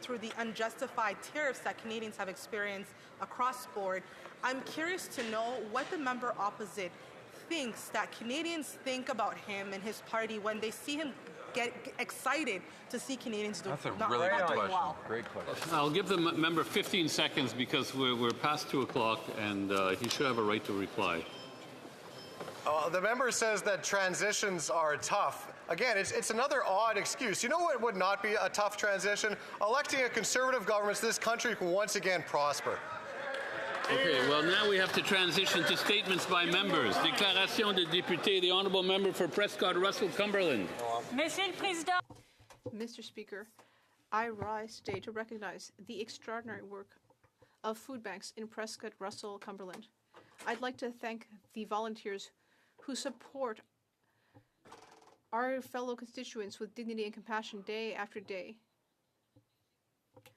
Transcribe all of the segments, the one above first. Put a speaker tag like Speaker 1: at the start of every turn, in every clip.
Speaker 1: through the unjustified tariffs that Canadians have experienced across board. I'm curious to know what the member opposite thinks that Canadians think about him and his party when they see him get excited to see Canadians do
Speaker 2: That's a
Speaker 1: not
Speaker 2: really good
Speaker 1: doing
Speaker 2: question.
Speaker 1: well.
Speaker 2: Great question.
Speaker 3: I'll give the member 15 seconds because we're past 2 o'clock and he should have a right to reply.
Speaker 4: The member says that transitions are tough. Again, it's another odd excuse. You know what would not be a tough transition? Electing a Conservative government so this country can once again prosper.
Speaker 3: Okay, well now we have to transition to statements by members. Déclaration de député, the honourable member for Prescott Russell Cumberland.
Speaker 5: Monsieur le Président.
Speaker 6: Mr. Speaker, I rise today to recognize the extraordinary work of food banks in Prescott Russell Cumberland. I'd like to thank the volunteers who support our fellow constituents with dignity and compassion day after day.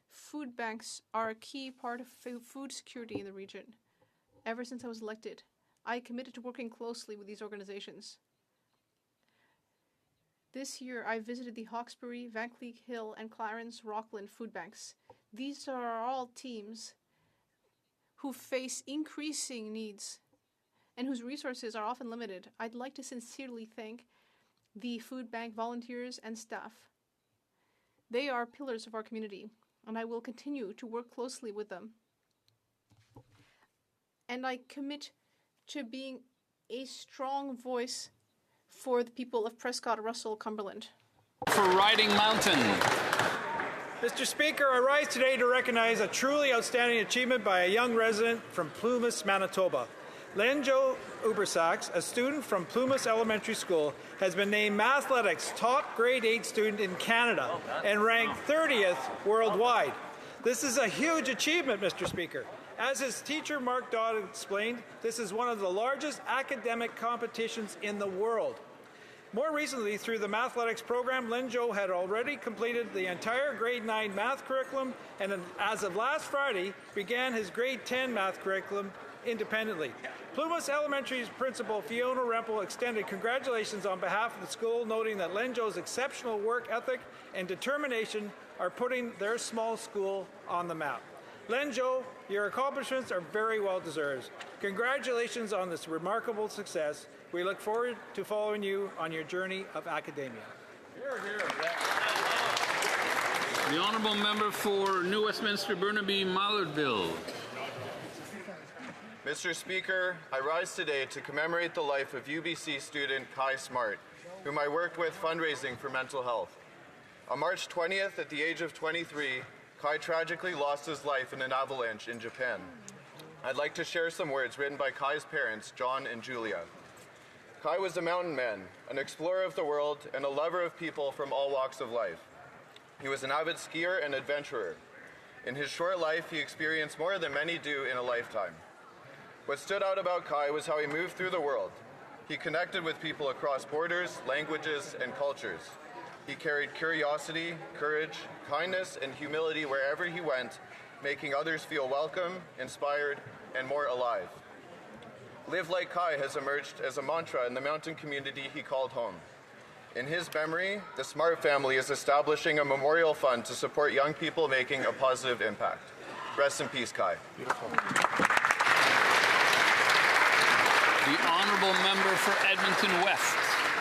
Speaker 6: Food banks are a key part of food security in the region. Ever since I was elected, I committed to working closely with these organizations. This year, I visited the Hawkesbury, Vankleek Hill, and Clarence Rockland food banks. These are all teams who face increasing needs and whose resources are often limited. I'd like to sincerely thank the food bank volunteers and staff. They are pillars of our community, and I will continue to work closely with them. And I commit to being a strong voice for the people of Prescott Russell Cumberland.
Speaker 3: For Riding Mountain.
Speaker 7: Mr. Speaker, I rise today to recognize a truly outstanding achievement by a young resident from Plumas, Manitoba. Lenjo Ubersax, a student from Plumas Elementary School, has been named Mathletics' top grade 8 student in Canada and ranked 30th worldwide. This is a huge achievement, Mr. Speaker. As his teacher, Mark Dodd, explained, this is one of the largest academic competitions in the world. More recently, through the Mathletics program, Lenjo had already completed the entire grade 9 math curriculum and as of last Friday, began his grade 10 math curriculum independently. Plumas Elementary's principal, Fiona Rempel, extended congratulations on behalf of the school, noting that Lenjo's exceptional work ethic and determination are putting their small school on the map. Lenjo, your accomplishments are very well deserved. Congratulations on this remarkable success. We look forward to following you on your journey of academia.
Speaker 4: Hear, hear.
Speaker 3: The honourable member for New Westminster Burnaby Mallardville.
Speaker 4: Mr. Speaker, I rise today to commemorate the life of UBC student Kai Smart, whom I worked with fundraising for mental health. On March 20th, at the age of 23, Kai tragically lost his life in an avalanche in Japan. I'd like to share some words written by Kai's parents, John and Julia. Kai was a mountain man, an explorer of the world, and a lover of people from all walks of life. He was an avid skier and adventurer. In his short life, he experienced more than many do in a lifetime. What stood out about Kai was how he moved through the world. He connected with people across borders, languages, and cultures. He carried curiosity, courage, kindness, and humility wherever he went, making others feel welcome, inspired, and more alive. Live Like Kai has emerged as a mantra in the mountain community he called home. In his memory, the Smart family is establishing a memorial fund to support young people making a positive impact. Rest in peace, Kai.
Speaker 3: Beautiful. The honourable member for Edmonton West.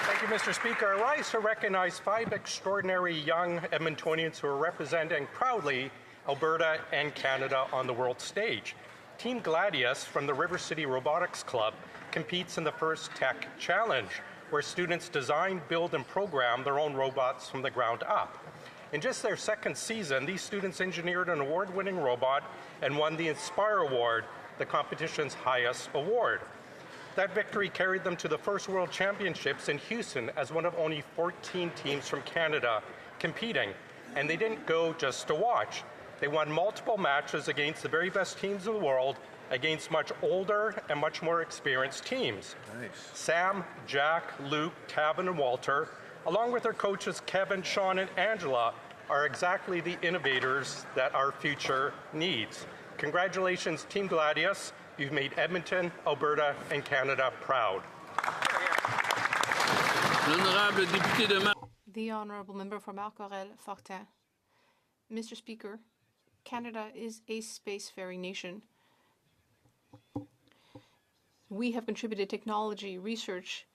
Speaker 8: Thank you, Mr. Speaker. I rise to recognize 5 extraordinary young Edmontonians who are representing proudly Alberta and Canada on the world stage. Team Gladius from the River City Robotics Club competes in the First Tech Challenge, where students design, build, and program their own robots from the ground up. In just their second season, these students engineered an award-winning robot and won the Inspire Award, the competition's highest award. That victory carried them to the first World Championships in Houston as one of only 14 teams from Canada competing. And they didn't go just to watch. They won multiple matches against the very best teams in the world, against much older and much more experienced teams.
Speaker 2: Nice.
Speaker 8: Sam, Jack, Luke, Tavin, and Walter, along with their coaches Kevin, Sean, and Angela, are exactly the innovators that our future needs. Congratulations, Team Gladius. You've made Edmonton, Alberta, and Canada proud.
Speaker 6: The honourable member for Marc-Aurèle Fortin. Mr. Speaker, Canada is a spacefaring nation. We have contributed technology, research,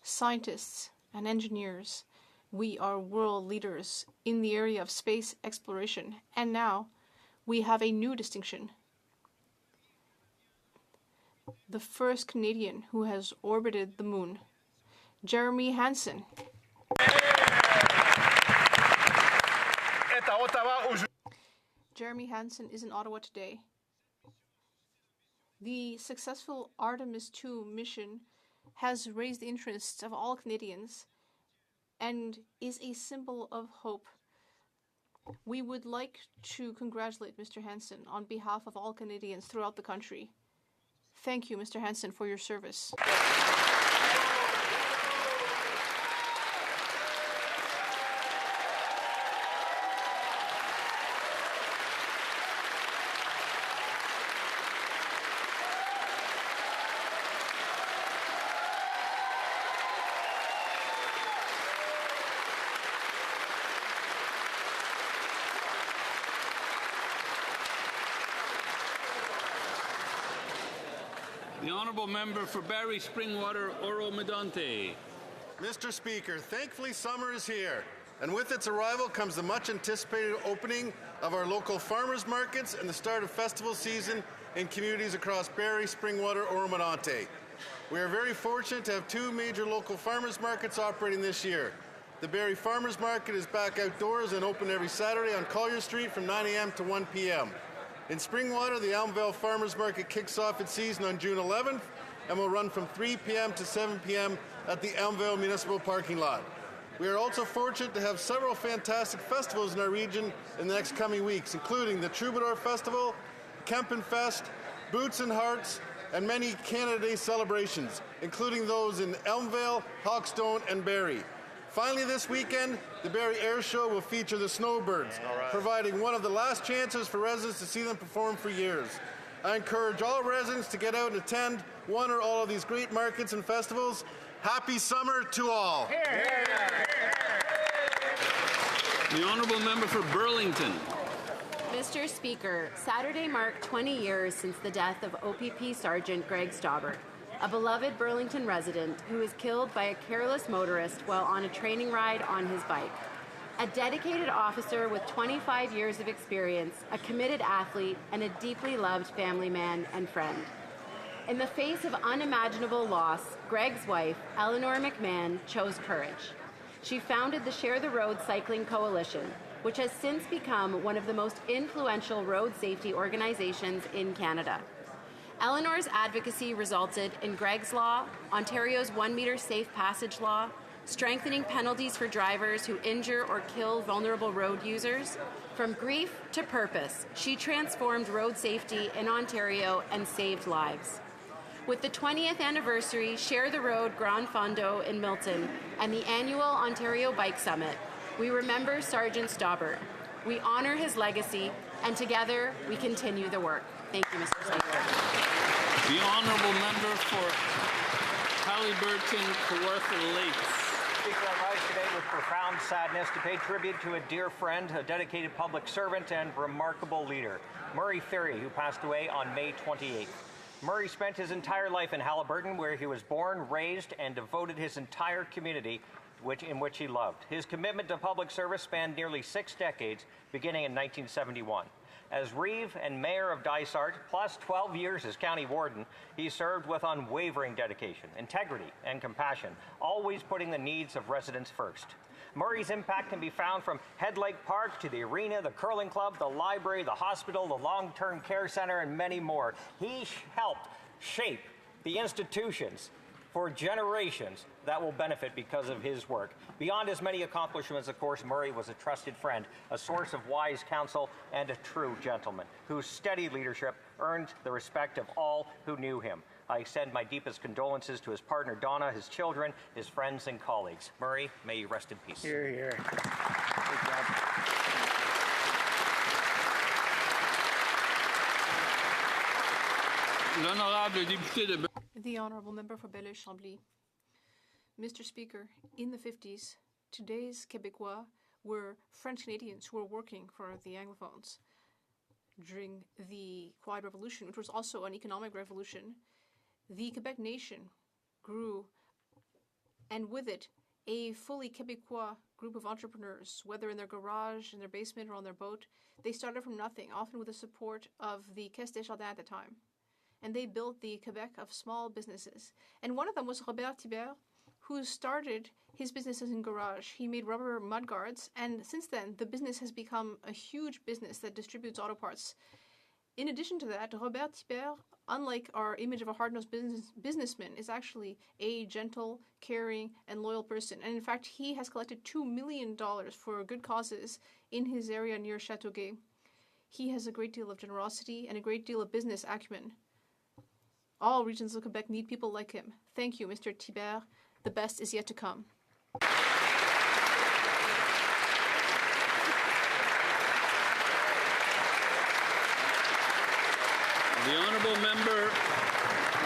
Speaker 6: scientists, and engineers. We are world leaders in the area of space exploration, and now we have a new distinction. The first Canadian who has orbited the moon, Jeremy Hansen. Jeremy Hansen is in Ottawa today. The successful Artemis II mission has raised the interests of all Canadians and is a symbol of hope. We would like to congratulate Mr. Hansen on behalf of all Canadians throughout the country. Thank you, Mr. Hansen, for your service.
Speaker 3: The honourable member for Barrie Springwater Oro-Medonte.
Speaker 2: Mr. Speaker, thankfully summer is here, and with its arrival comes the much anticipated opening of our local farmers markets and the start of festival season in communities across Barrie, Springwater, Oro-Medonte. We are very fortunate to have two major local farmers markets operating this year. The Barrie Farmers Market is back outdoors and open every Saturday on Collier Street from 9 a.m. to 1 p.m. In Springwater, the Elmvale Farmers Market kicks off its season on June 11th and will run from 3 p.m. to 7 p.m. at the Elmvale Municipal Parking Lot. We are also fortunate to have several fantastic festivals in our region in the next coming weeks, including the Troubadour Festival, Kempen Fest, Boots and Hearts, and many Canada Day celebrations, including those in Elmvale, Hawkstone, and Barrie. Finally, this weekend, the Barrie Air Show will feature the Snowbirds, providing one of the last chances for residents to see them perform for years. I encourage all residents to get out and attend one or all of these great markets and festivals. Happy summer to all.
Speaker 3: The honourable member for Burlington.
Speaker 5: Mr. Speaker, Saturday marked 20 years since the death of OPP Sergeant Greg Staubert, a beloved Burlington resident who was killed by a careless motorist while on a training ride on his bike. A dedicated officer with 25 years of experience, a committed athlete, and a deeply loved family man and friend. In the face of unimaginable loss, Greg's wife, Eleanor McMahon, chose courage. She founded the Share the Road Cycling Coalition, which has since become one of the most influential road safety organizations in Canada. Eleanor's advocacy resulted in Greg's Law, Ontario's 1 meter safe passage law, strengthening penalties for drivers who injure or kill vulnerable road users. From grief to purpose, she transformed road safety in Ontario and saved lives. With the 20th anniversary Share the Road Grand Fondo in Milton and the annual Ontario Bike Summit, we remember Sergeant Staubert. We honor his legacy, and together we continue the work. Thank you, Mr. Speaker.
Speaker 3: The honourable member for Halliburton, Kawartha Lakes.
Speaker 9: Speaker, I rise today with profound sadness to pay tribute to a dear friend, a dedicated public servant, and remarkable leader, Murray Ferry, who passed away on May 28th. Murray spent his entire life in Halliburton, where he was born, raised, and devoted his entire community in which he loved. His commitment to public service spanned nearly 6 decades, beginning in 1971. As Reeve and Mayor of Dysart, plus 12 years as County Warden, he served with unwavering dedication, integrity, and compassion, always putting the needs of residents first. Murray's impact can be found from Head Lake Park to the arena, the curling club, the library, the hospital, the long-term care center, and many more. He helped shape the institutions for generations that will benefit because of his work. Beyond his many accomplishments, of course, Murray was a trusted friend, a source of wise counsel, and a true gentleman whose steady leadership earned the respect of all who knew him. I extend my deepest condolences to his partner, Donna, his children, his friends, and colleagues. Murray, may you rest in peace.
Speaker 7: Here, here. Good job.
Speaker 3: L'honorable député de
Speaker 6: The honourable member for Belleuil-Chambly. Mr. Speaker, in the 50s, today's Québécois were French Canadians who were working for the Anglophones during the Quiet Revolution, which was also an economic revolution. The Quebec nation grew, and with it, a fully Quebecois group of entrepreneurs, whether in their garage, in their basement, or on their boat. They started from nothing, often with the support of the Caisse des Jardins at the time. And they built the Quebec of small businesses. And one of them was Robert Thibert, who started his businesses in garage. He made rubber mudguards, and since then, the business has become a huge business that distributes auto parts. In addition to that, Robert Thibert, unlike our image of a hard-nosed businessman, is actually a gentle, caring, and loyal person. And in fact, he has collected $2 million for good causes in his area near Châteauguay. He has a great deal of generosity and a great deal of business acumen. All regions of Quebec need people like him. Thank you, Mr. Thibert. The best is yet to come.
Speaker 3: The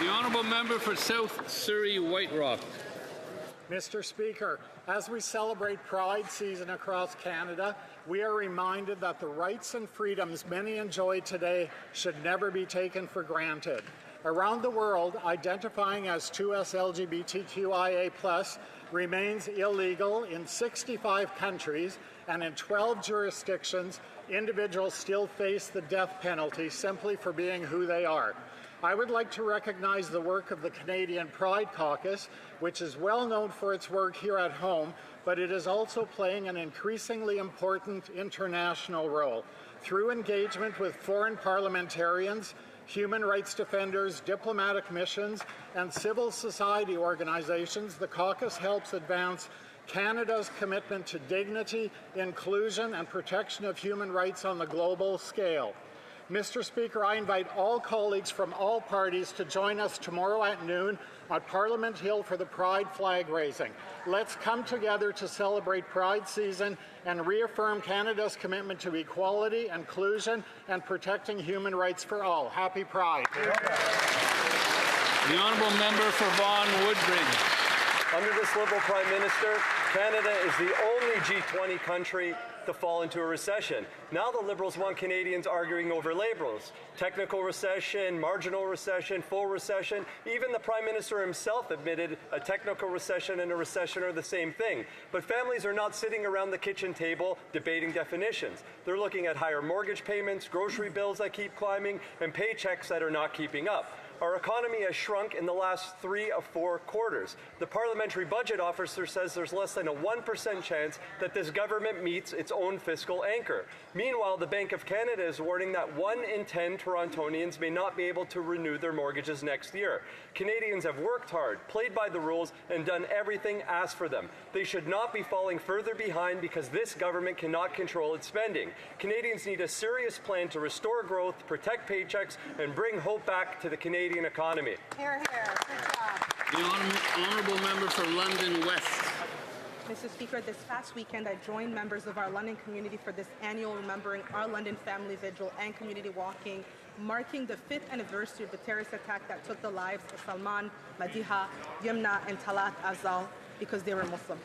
Speaker 3: honourable member for South Surrey White Rock.
Speaker 10: Mr. Speaker, as we celebrate Pride season across Canada, we are reminded that the rights and freedoms many enjoy today should never be taken for granted. Around the world, identifying as 2S LGBTQIA+ remains illegal in 65 countries, and in 12 jurisdictions, individuals still face the death penalty simply for being who they are. I would like to recognize the work of the Canadian Pride Caucus, which is well known for its work here at home, but it is also playing an increasingly important international role. Through engagement with foreign parliamentarians, human rights defenders, diplomatic missions, and civil society organizations, the caucus helps advance Canada's commitment to dignity, inclusion, and protection of human rights on the global scale. Mr. Speaker, I invite all colleagues from all parties to join us tomorrow at noon on Parliament Hill for the Pride flag raising. Let's come together to celebrate Pride season and reaffirm Canada's commitment to equality, inclusion, and protecting human rights for all. Happy Pride.
Speaker 3: The honourable member for Vaughan Woodbridge.
Speaker 11: Under this Liberal Prime Minister, Canada is the only G20 country to fall into a recession. Now the Liberals want Canadians arguing over labels. Technical recession, marginal recession, full recession. Even the Prime Minister himself admitted a technical recession and a recession are the same thing. But families are not sitting around the kitchen table debating definitions. They're looking at higher mortgage payments, grocery bills that keep climbing, and paychecks that are not keeping up. Our economy has shrunk in the last 3 of 4 quarters. The parliamentary budget officer says there's less than a 1% chance that this government meets its own fiscal anchor. Meanwhile, the Bank of Canada is warning that 1 in 10 Torontonians may not be able to renew their mortgages next year. Canadians have worked hard, played by the rules, and done everything asked for them. They should not be falling further behind because this government cannot control its spending. Canadians need a serious plan to restore growth, protect paychecks, and bring hope back to the Canadian economy.
Speaker 1: Hear, hear. Good job.
Speaker 3: The honourable member for London West.
Speaker 1: Mr. Speaker, this past weekend I joined members of our London community for this annual Remembering Our London Family Vigil and community walking, marking the 5th anniversary of the terrorist attack that took the lives of Salman, Madiha, Yumna, and Talat Afzal because they were Muslim.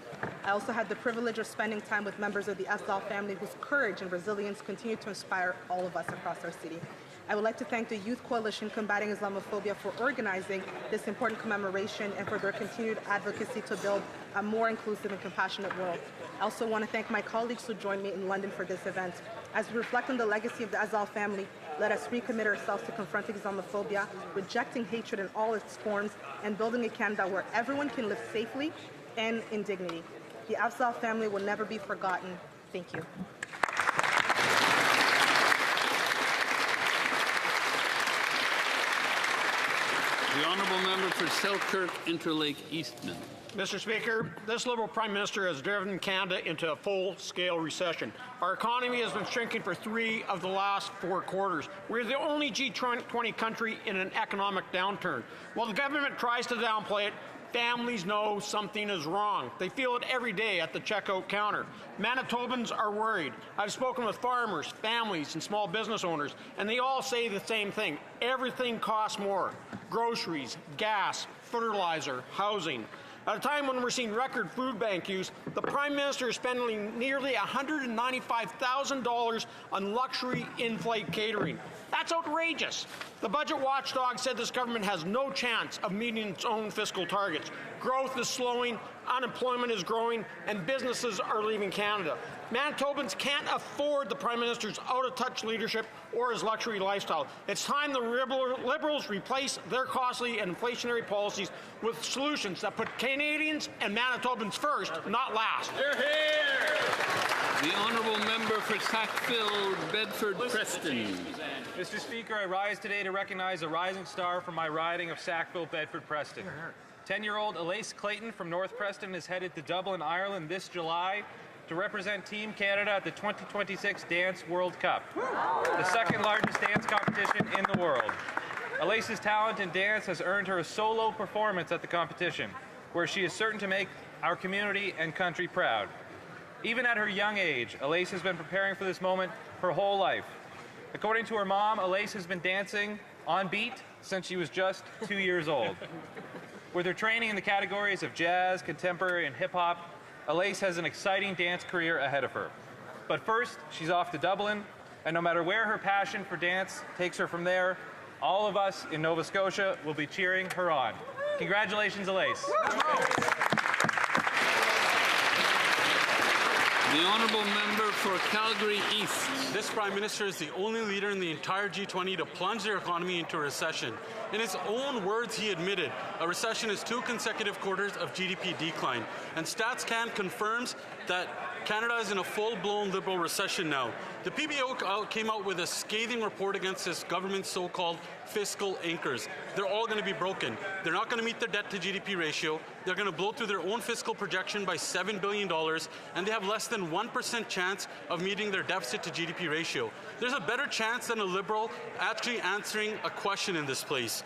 Speaker 1: I also had the privilege of spending time with members of the Afzal family whose courage and resilience continue to inspire all of us across our city. I would like to thank the Youth Coalition Combating Islamophobia for organizing this important commemoration and for their continued advocacy to build a more inclusive and compassionate world. I also want to thank my colleagues who joined me in London for this event. As we reflect on the legacy of the Afzal family, let us recommit ourselves to confronting Islamophobia, rejecting hatred in all its forms, and building a Canada where everyone can live safely and in dignity. The Afzal family will never be forgotten. Thank you.
Speaker 3: The honourable member for Selkirk Interlake Eastman.
Speaker 8: Mr. Speaker, this Liberal Prime Minister has driven Canada into a full-scale recession. Our economy has been shrinking for 3 of the last 4 quarters. We're the only G20 country in an economic downturn. While the government tries to downplay it, families know something is wrong. They feel it every day at the checkout counter. Manitobans are worried. I've spoken with farmers, families, and small business owners, and they all say the same thing. Everything costs more. Groceries, gas, fertilizer, housing.
Speaker 7: At a time when we're seeing record food bank use, the Prime Minister is spending nearly $195,000 on luxury in-flight catering. That's outrageous. The budget watchdog said this government has no chance of meeting its own fiscal targets. Growth is slowing, unemployment is growing, and businesses are leaving Canada. Manitobans can't afford the Prime Minister's out-of-touch leadership or his luxury lifestyle. It's time the Liberals replace their costly and inflationary policies with solutions that put Canadians and Manitobans first, not last.
Speaker 3: Hear, hear. The honourable member for Sackville, Bedford, Preston.
Speaker 12: Mr. Speaker, I rise today to recognize a rising star from my riding of Sackville, Bedford, Preston. 10-year-old Elise Clayton from North Preston is headed to Dublin, Ireland this July to represent Team Canada at the 2026 Dance World Cup, the second largest dance competition in the world. Elise's talent in dance has earned her a solo performance at the competition, where she is certain to make our community and country proud. Even at her young age, Elise has been preparing for this moment her whole life. According to her mom, Elise has been dancing on beat since she was just 2 years old. With her training in the categories of jazz, contemporary, and hip-hop, Elise has an exciting dance career ahead of her. But first, she's off to Dublin, and no matter where her passion for dance takes her from there, all of us in Nova Scotia will be cheering her on. Congratulations, Elise.
Speaker 3: The honourable member for Calgary East.
Speaker 13: This Prime Minister is the only leader in the entire G20 to plunge their economy into a recession. In his own words, he admitted a recession is 2 consecutive quarters of GDP decline. And StatsCan confirms that Canada is in a full-blown Liberal recession now. The PBO came out with a scathing report against this government's so-called fiscal anchors. They're all going to be broken. They're not going to meet their debt-to-GDP ratio. They're going to blow through their own fiscal projection by $7 billion, and they have less than 1% chance of meeting their deficit-to-GDP ratio. There's a better chance than a Liberal actually answering a question in this place.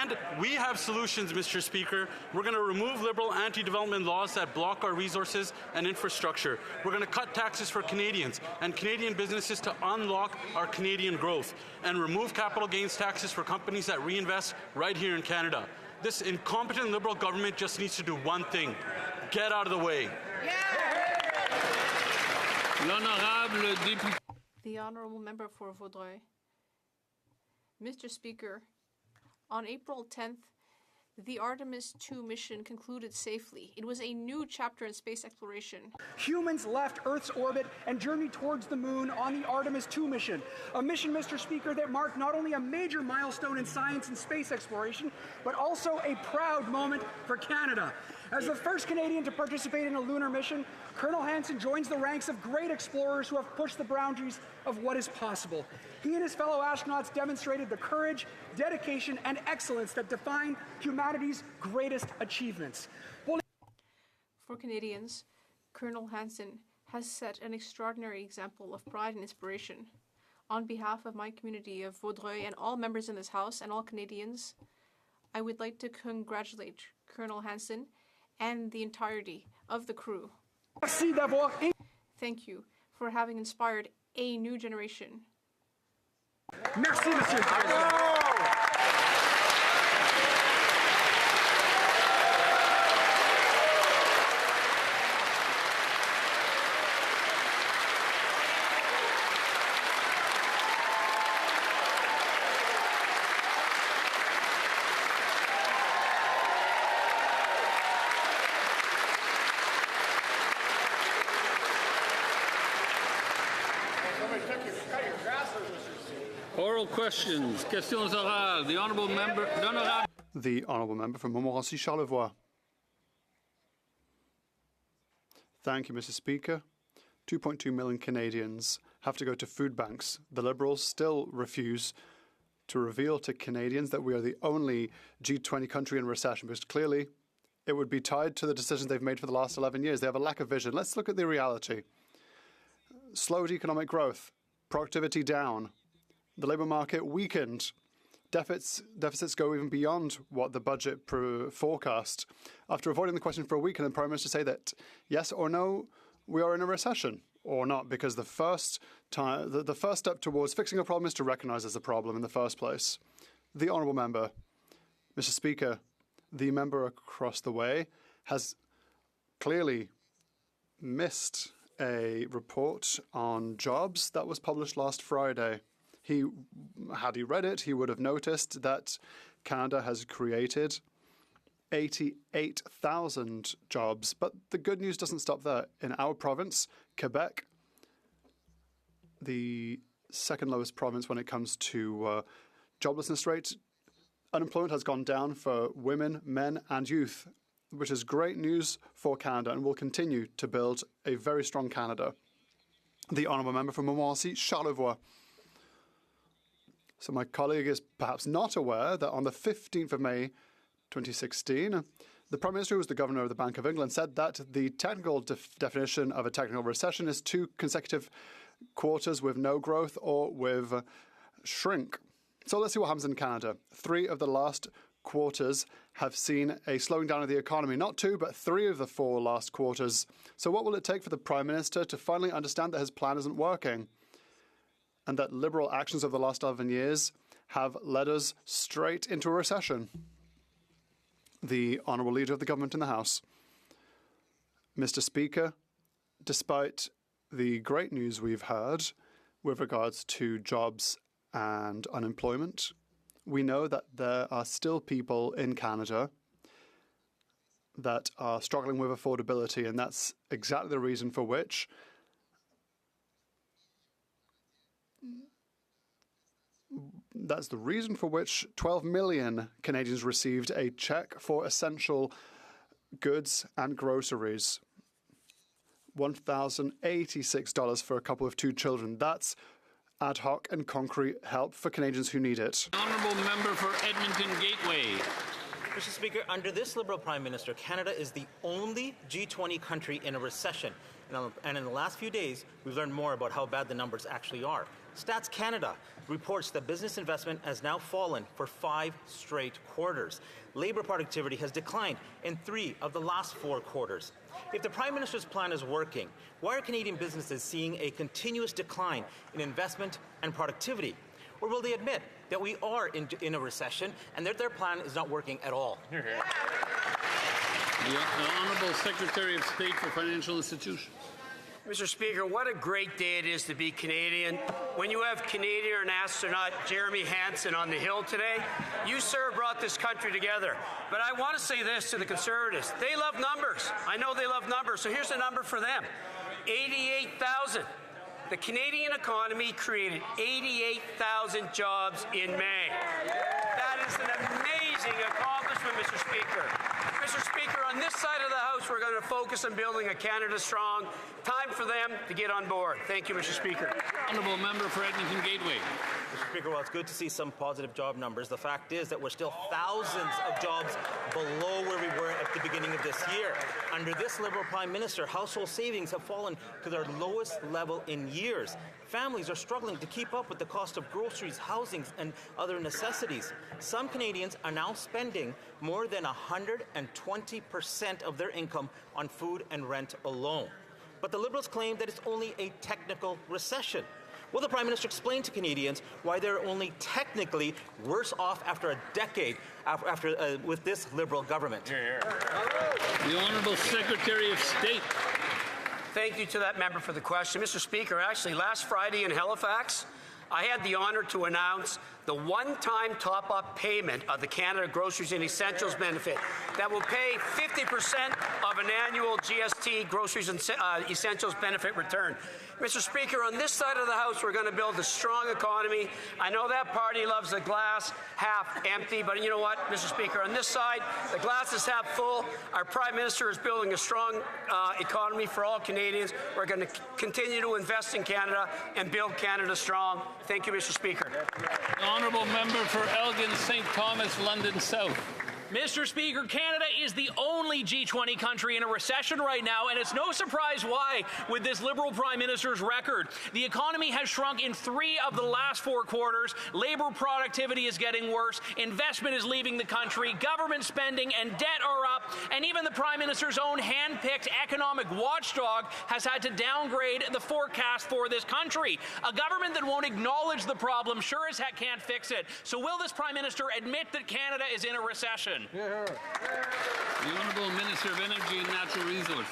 Speaker 13: And we have solutions, Mr. Speaker. We're going to remove Liberal anti-development laws that block our resources and infrastructure. We're going to cut taxes for Canadians and Canadian businesses to unlock our Canadian growth and remove capital gains taxes for companies that reinvest right here in Canada. This incompetent Liberal government just needs to do one thing: get out of the way.
Speaker 6: The honourable member for Vaudreuil. Mr. Speaker, on April 10th, the Artemis II mission concluded safely. It was a new chapter in space exploration.
Speaker 14: Humans left Earth's orbit and journeyed towards the moon on the Artemis II mission. A mission, Mr. Speaker, that marked not only a major milestone in science and space exploration, but also a proud moment for Canada. As the first Canadian to participate in a lunar mission, Colonel Hansen joins the ranks of great explorers who have pushed the boundaries of what is possible. He and his fellow astronauts demonstrated the courage, dedication, and excellence that define humanity's greatest achievements.
Speaker 6: For Canadians, Colonel Hansen has set an extraordinary example of pride and inspiration. On behalf of my community of Vaudreuil and all members in this House and all Canadians, I would like to congratulate Colonel Hansen and the entirety of the crew. Thank you for having inspired a new generation.
Speaker 14: Merci, Monsieur le Président.
Speaker 3: Oral questions. Questions orales. The honourable member.
Speaker 15: The honourable member from Montmorency-Charlevoix. Thank you, Mr. Speaker. 2.2 million Canadians have to go to food banks. The Liberals still refuse to reveal to Canadians that we are the only G20 country in recession, because clearly it would be tied to the decisions they've made for the last 11 years. They have a lack of vision. Let's look at the reality. Slowed economic growth, productivity down, the labour market weakened, deficits go even beyond what the budget forecast. After avoiding the question for a week, and the Prime Minister say that yes or no, we are in a recession, or not, because the first step towards fixing a problem is to recognise there's a problem in the first place. The honourable member, Mr. Speaker, the member across the way has clearly missed a report on jobs that was published last Friday. Had he read it, he would have noticed that Canada has created 88,000 jobs. But the good news doesn't stop there. In our province, Quebec, the second lowest province when it comes to joblessness rate, unemployment has gone down for women, men and youth, which is great news for Canada and will continue to build a very strong Canada. The Honourable Member for Montmorency, Charlevoix. So my colleague is perhaps not aware that on the 15th of May 2016, the Prime Minister, who was the Governor of the Bank of England, said that the technical definition of a technical recession is 2 consecutive quarters with no growth or with shrink. So let's see what happens in Canada. 3 of the last quarters have seen a slowing down of the economy. Not 2, but 3 of the 4 last quarters. So what will it take for the Prime Minister to finally understand that his plan isn't working and that Liberal actions of the last 11 years have led us straight into a recession? The Honourable Leader of the Government in the House. Mr. Speaker, despite the great news we've heard with regards to jobs and unemployment, we know that there are still people in Canada that are struggling with affordability, and that's exactly the reason for which That's the reason for which 12 million Canadians received a check for essential goods and groceries. $1,086 for a couple of 2 children. That's ad hoc and concrete help for Canadians who need it.
Speaker 3: Honourable Member for Edmonton Gateway.
Speaker 16: Mr. Speaker, under this Liberal Prime Minister, Canada is the only G20 country in a recession. And in the last few days, we've learned more about how bad the numbers actually are. Stats Canada reports that business investment has now fallen for 5 straight quarters. Labour productivity has declined in 3 of the last 4 quarters. If the Prime Minister's plan is working, why are Canadian businesses seeing a continuous decline in investment and productivity? Or will they admit that we are in a recession and that their plan is not working at all?
Speaker 3: The Honourable Secretary of State for Financial Institutions.
Speaker 17: Mr. Speaker, what a great day it is to be Canadian. When you have Canadian astronaut Jeremy Hansen on the Hill today, you, sir, brought this country together. But I want to say this to the Conservatives. They love numbers. I know they love numbers, so here's the number for them. 88,000. The Canadian economy created 88,000 jobs in May. That is an amazing accomplishment, Mr. Speaker. Mr. Speaker, on this side of the House, we're going to focus on building a Canada strong. Time for them to get on board. Thank you, Mr. Speaker.
Speaker 3: Honourable Member for Edmonton Gateway.
Speaker 16: Mr. Speaker, while it's good to see some positive job numbers, the fact is that we're still thousands of jobs below where we were at the beginning of this year. Under this Liberal Prime Minister, household savings have fallen to their lowest level in years. Families are struggling to keep up with the cost of groceries, housing, and other necessities. Some Canadians are now spending more than 120% of their income on food and rent alone. But the Liberals claim that it's only a technical recession. Will the Prime Minister explain to Canadians why they're only technically worse off after a decade with this Liberal government?
Speaker 3: The Honourable Secretary of State.
Speaker 17: Thank you to that member for the question. Mr. Speaker, actually, last Friday in Halifax, I had the honour to announce the one-time top-up payment of the Canada Groceries and Essentials benefit that will pay 50% of an annual GST Groceries and Essentials benefit return. Mr. Speaker, on this side of the House, we're going to build a strong economy. I know that party loves the glass half empty, but you know what, Mr. Speaker, on this side, the glass is half full. Our Prime Minister is building a strong economy for all Canadians. We're going to continue to invest in Canada and build Canada strong. Thank you, Mr. Speaker.
Speaker 3: The Honourable Member for Elgin, St. Thomas, London South.
Speaker 18: Mr. Speaker, Canada is the only G20 country in a recession right now, and it's no surprise why with this Liberal Prime Minister's record. The economy has shrunk in 3 of the last 4 quarters, labour productivity is getting worse, investment is leaving the country, government spending and debt are up, and even the Prime Minister's own hand-picked economic watchdog has had to downgrade the forecast for this country. A government that won't acknowledge the problem sure as heck can't fix it. So will this Prime Minister admit that Canada is in a recession? question.
Speaker 3: The Honourable Minister of Energy and Natural Resources.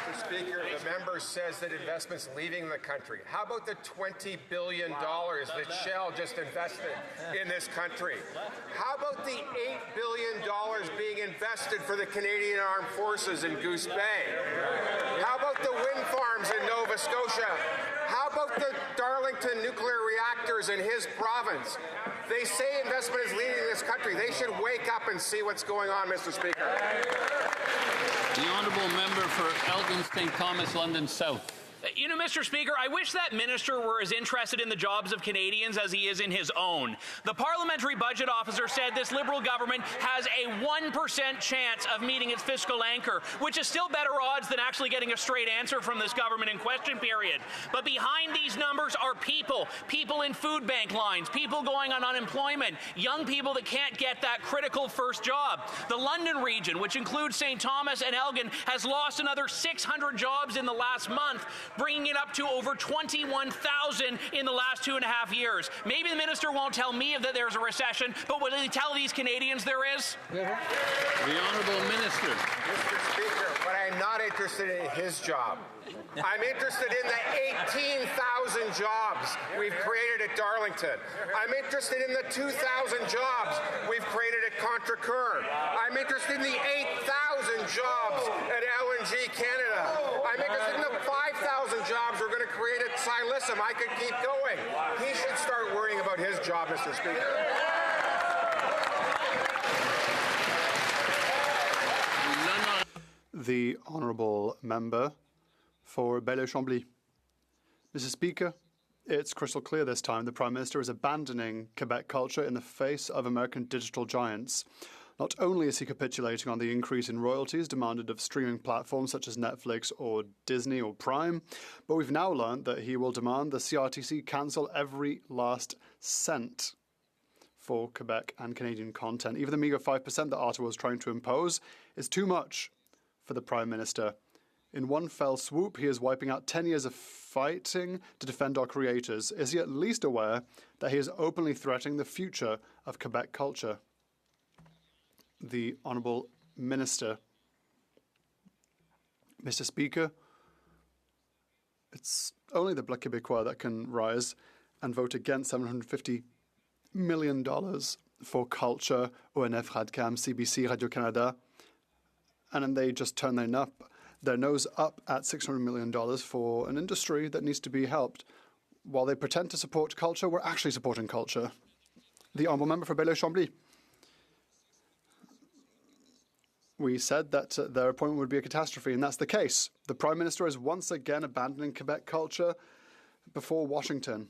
Speaker 19: Mr. Speaker, the member says that investment's leaving the country. How about the $20 billion that Shell just invested in this country? How about the $8 billion being invested for the Canadian Armed Forces in Goose Bay? How about the wind farms in Nova Scotia? How about the Darlington nuclear reactors in his province? They say investment is leading this country. They should wake up and see what's going on, Mr. Speaker.
Speaker 3: The Honourable Member for Elgin St Thomas, London South.
Speaker 18: You know, Mr. Speaker, I wish that minister were as interested in the jobs of Canadians as he is in his own. The parliamentary budget officer said this Liberal government has a 1% chance of meeting its fiscal anchor, which is still better odds than actually getting a straight answer from this government in question period. But behind these numbers are people in food bank lines, people going on unemployment, young people that can't get that critical first job. The London region, which includes St. Thomas and Elgin, has lost another 600 jobs in the last month, bringing it up to over 21,000 in the last 2.5 years. Maybe the minister won't tell me that there's a recession, but will he tell these Canadians there is?
Speaker 3: The Honourable Minister.
Speaker 19: Mr. Speaker, but I'm not interested in his job. I'm interested in the 18,000 jobs we've created at Darlington. I'm interested in the 2,000 jobs we've created at Contrecoeur. I'm interested in the 8,000 jobs at LNG Canada. I'm interested in the 5,000 jobs we're going to create at Silicem. I could keep going. He should start worrying about his job, Mr. Speaker.
Speaker 15: The Honourable Member for Belleuil-Chambly. Mr. Speaker, it's crystal clear this time the Prime Minister is abandoning Quebec culture in the face of American digital giants. Not only is he capitulating on the increase in royalties demanded of streaming platforms such as Netflix or Disney or Prime, but we've now learned that he will demand the CRTC cancel every last cent for Quebec and Canadian content. Even the meagre 5% that Ottawa is trying to impose is too much for the Prime Minister. In one fell swoop, he is wiping out 10 years of fighting to defend our creators. Is he at least aware that he is openly threatening the future of Quebec culture? The Honourable Minister. Mr. Speaker, it's only the Bloc Québécois that can rise and vote against $750 million for culture, ONF, Radcam, CBC, Radio-Canada, and then they just turn their nose up at $600 million for an industry that needs to be helped. While they pretend to support culture, we're actually supporting culture. The Honourable Member for Belleuil-Chambly. We said that their appointment would be a catastrophe, and that's the case. The Prime Minister is once again abandoning Quebec culture before Washington.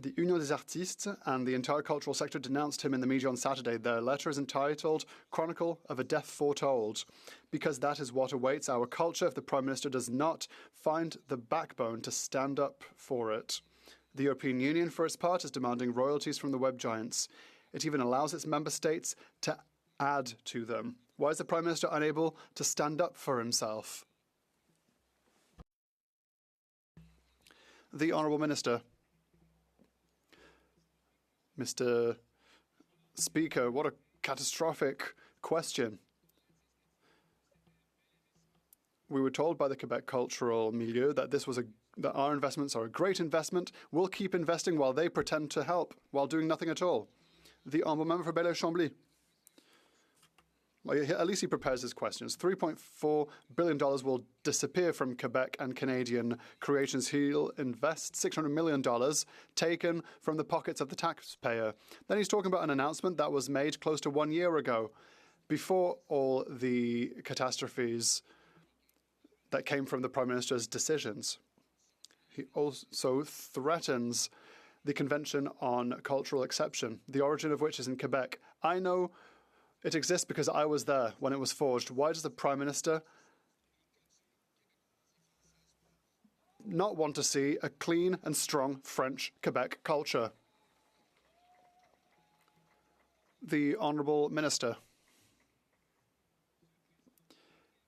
Speaker 15: The Union des Artistes and the entire cultural sector denounced him in the media on Saturday. Their letter is entitled Chronicle of a Death Foretold, because that is what awaits our culture if the Prime Minister does not find the backbone to stand up for it. The European Union, for its part, is demanding royalties from the web giants. It even allows its member states to add to them. Why is the Prime Minister unable to stand up for himself? The Honourable Minister. Mr. Speaker, what a catastrophic question. We were told by the Quebec cultural milieu that that our investments are a great investment. We'll keep investing while they pretend to help, while doing nothing at all. The Honourable Member for Belleuil-Chambly. Well, at least he prepares his questions. $3.4 billion will disappear from Quebec and Canadian creations. He'll invest $600 million taken from the pockets of the taxpayer. Then he's talking about an announcement that was made close to 1 year ago, before all the catastrophes that came from the Prime Minister's decisions. He also threatens the Convention on Cultural Exception, the origin of which is in Quebec. I know it exists because I was there when it was forged. Why does the Prime Minister not want to see a clean and strong French Quebec culture? The Honourable Minister.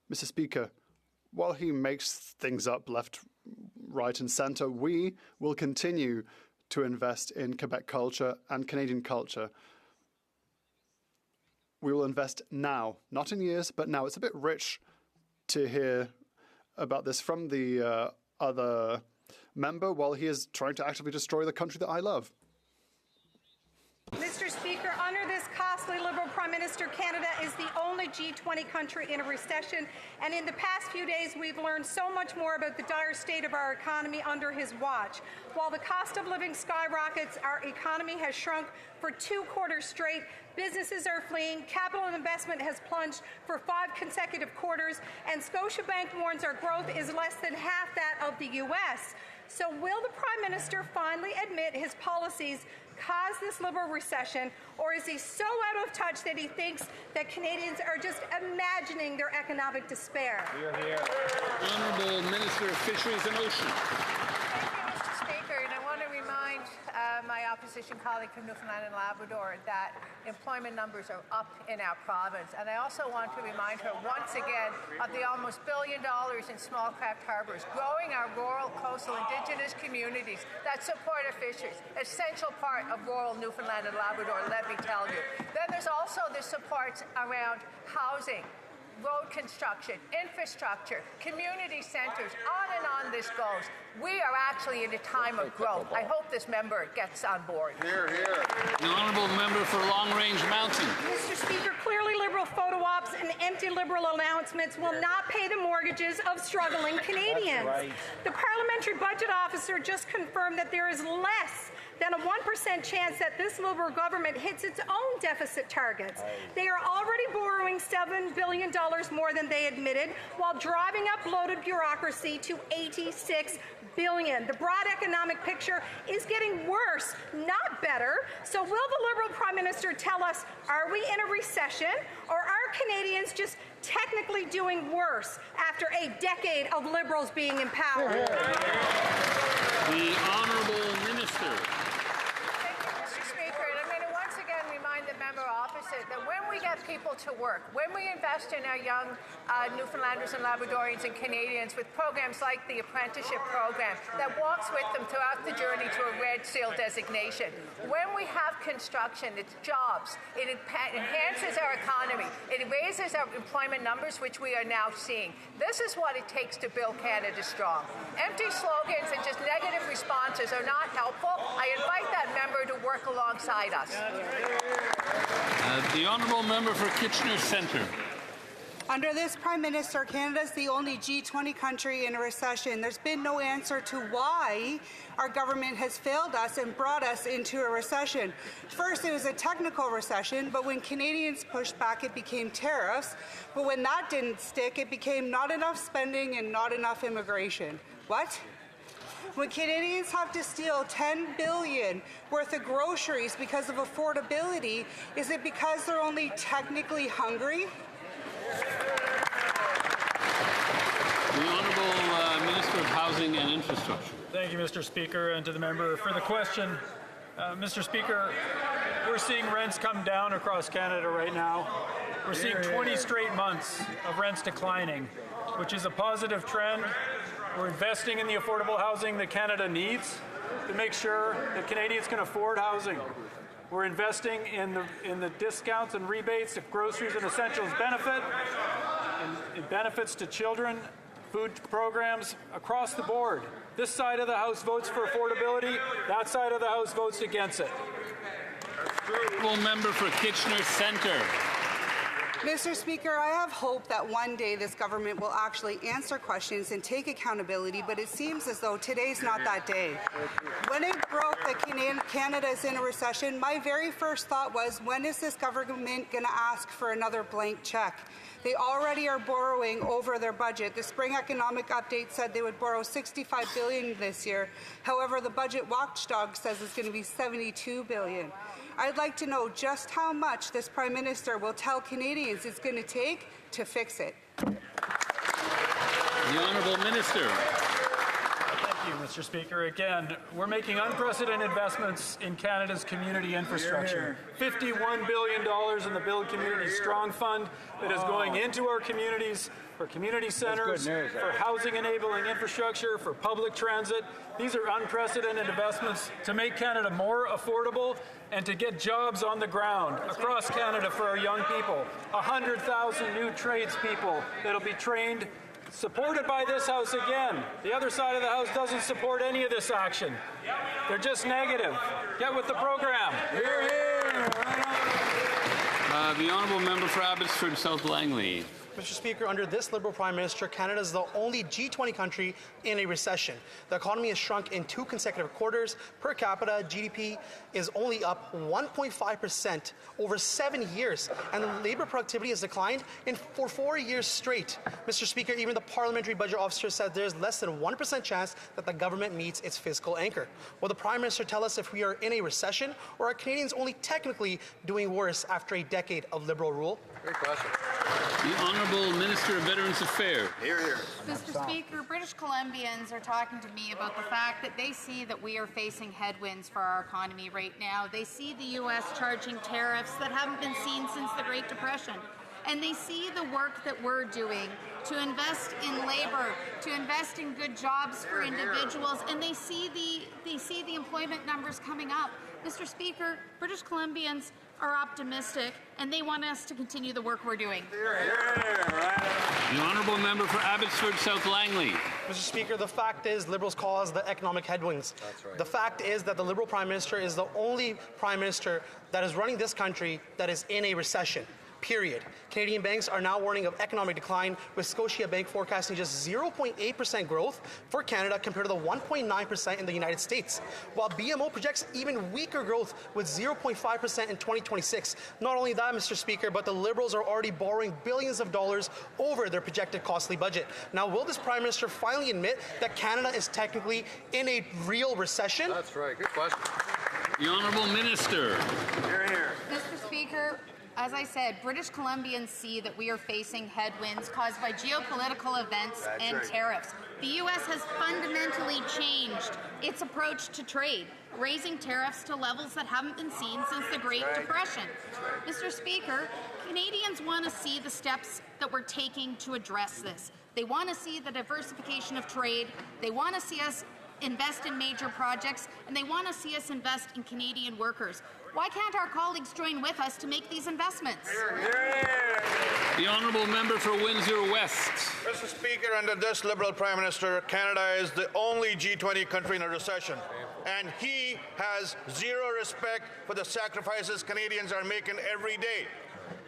Speaker 15: Mr. Speaker, while he makes things up left, right and centre, we will continue to invest in Quebec culture and Canadian culture. We will invest now, not in years, but now. It's a bit rich to hear about this from the other member while he is trying to actively destroy the country that I love.
Speaker 20: Mr. Speaker, under this costly Liberal Prime Minister, Canada is the only G20 country in a recession, and in the past few days we've learned so much more about the dire state of our economy under his watch. While the cost of living skyrockets, our economy has shrunk for 2 quarters straight, businesses are fleeing, capital investment has plunged for 5 consecutive quarters, and Scotiabank warns our growth is less than half that of the U.S. So will the Prime Minister finally admit his policies caused this Liberal recession, or is he so out of touch that he thinks that Canadians are just imagining their economic despair?
Speaker 3: Honourable Minister of Fisheries and Oceans.
Speaker 21: Thank you, Mr. Speaker, and I want to remind my opposition colleague from Newfoundland and Labrador that employment numbers are up in our province. And I also want to remind her once again of the almost $1 billion in small craft harbors, growing our rural, coastal, Indigenous communities that support our fisheries, essential part of rural Newfoundland and Labrador, let me tell you. Then there's also the supports around housing, road construction, infrastructure, community centres, on and on this goes. We are actually in a time of growth. I hope this member gets on board.
Speaker 3: The Honourable Member for Long Range Mountain.
Speaker 20: Mr. Speaker, clearly Liberal photo ops and empty Liberal announcements will not pay the mortgages of struggling Canadians.
Speaker 22: Right.
Speaker 20: The Parliamentary Budget Officer just confirmed that there is less than a 1% chance that this Liberal government hits its own deficit targets. They are already borrowing $7 billion more than they admitted, while driving up bloated bureaucracy to $86 billion. The broad economic picture is getting worse, not better. So will the Liberal Prime Minister tell us, are we in a recession, or are Canadians just technically doing worse after a decade of Liberals being in power?
Speaker 3: The Honourable Minister.
Speaker 21: The member opposite that when we get people to work, when we invest in our young Newfoundlanders and Labradorians and Canadians with programs like the apprenticeship program that walks with them throughout the journey to a Red Seal designation, when we have construction, it's jobs, it enhances our economy, it raises our employment numbers, which we are now seeing. This is what it takes to build Canada strong. Empty slogans and just negative responses are not helpful. I invite that member to work alongside us.
Speaker 3: The Honourable Member for Kitchener Centre.
Speaker 23: Under this Prime Minister, Canada is the only G20 country in a recession. There's been no answer to why our government has failed us and brought us into a recession. First, it was a technical recession, but when Canadians pushed back, it became tariffs. But when that didn't stick, it became not enough spending and not enough immigration. What? When Canadians have to steal $10 billion worth of groceries because of affordability, is it because they're only technically hungry?
Speaker 3: The Honourable Minister of Housing and Infrastructure.
Speaker 7: Thank you, Mr. Speaker, and to the member for the question. Mr. Speaker, we're seeing rents come down across Canada right now. We're seeing 20 straight months of rents declining, which is a positive trend. We're investing in the affordable housing that Canada needs to make sure that Canadians can afford housing. We're investing in the discounts and rebates that groceries and essentials benefit, and benefits to children, food programs across the board. This side of the House votes for affordability. That side of the House votes against it.
Speaker 3: Honourable Member for Kitchener Centre.
Speaker 23: Mr. Speaker, I have hope that one day this government will actually answer questions and take accountability, but it seems as though today's not that day. When it broke that Canada is in a recession, my very first thought was, when is this government going to ask for another blank check? They already are borrowing over their budget. The spring economic update said they would borrow $65 billion this year. However, the budget watchdog says it's going to be $72 billion. I'd like to know just how much this Prime Minister will tell Canadians it's going to take to fix it.
Speaker 3: The Honourable Minister.
Speaker 7: Thank
Speaker 14: you, Mr. Speaker. Again, we're making unprecedented investments in Canada's community infrastructure. $51 billion in the Build Community Strong Fund that is going into our communities, for community centers, for housing enabling infrastructure, for public transit. These are unprecedented investments to make Canada more affordable and to get jobs on the ground across Canada for our young people. 100,000 new tradespeople that'll be trained, supported by this House again. The other side of the House doesn't support any of this action. They're just negative. Get with the program.
Speaker 3: Hear, hear. The Honourable Member for Abbotsford South Langley.
Speaker 2: Mr. Speaker, under this Liberal Prime Minister, Canada is the only G20 country in a recession. The economy has shrunk in 2 consecutive quarters. Per capita, GDP is only up 1.5% over 7 years, and labour productivity has declined for 4 years straight. Mr. Speaker, even the Parliamentary Budget Officer said there is less than 1% chance that the government meets its fiscal anchor. Will the Prime Minister tell us if we are in a recession, or are Canadians only technically doing worse after a decade of Liberal rule?
Speaker 3: Great question. The Honourable Minister of Veterans Affairs.
Speaker 4: Here, here.
Speaker 5: Mr. Speaker, British Columbians are talking to me about the fact that they see that we are facing headwinds for our economy right now. They see the U.S. charging tariffs that haven't been seen since the Great Depression. And they see the work that we're doing to invest in labor, to invest in good jobs for individuals, and they see the employment numbers coming up. Mr. Speaker, British Columbians are optimistic, and they want us to continue the work we're doing.
Speaker 3: The Honourable Member for Abbotsford South Langley.
Speaker 2: Mr. Speaker, the fact is Liberals cause the economic headwinds.
Speaker 4: That's right.
Speaker 2: The fact is that the Liberal Prime Minister is the only Prime Minister that is running this country that is in a recession. Period. Canadian banks are now warning of economic decline, with Scotiabank forecasting just 0.8% growth for Canada compared to the 1.9% in the United States, while BMO projects even weaker growth with 0.5% in 2026. Not only that, Mr. Speaker, but the Liberals are already borrowing billions of dollars over their projected costly budget. Now, will this Prime Minister finally admit that Canada is technically in a real recession?
Speaker 4: That's right. Good question.
Speaker 3: The Honourable Minister.
Speaker 4: Here, here.
Speaker 5: Mr. Speaker, as I said, British Columbians see that we are facing headwinds caused by geopolitical events and tariffs. The U.S. has fundamentally changed its approach to trade, raising tariffs to levels that haven't been seen since the Great Depression. Mr. Speaker, Canadians want to see the steps that we're taking to address this. They want to see the diversification of trade. They want to see us invest in major projects, and they want to see us invest in Canadian workers. Why can't our colleagues join with us to make these investments?
Speaker 3: The Honourable Member for Windsor West.
Speaker 22: Mr. Speaker, under this Liberal Prime Minister, Canada is the only G20 country in a recession, and he has zero respect for the sacrifices Canadians are making every day.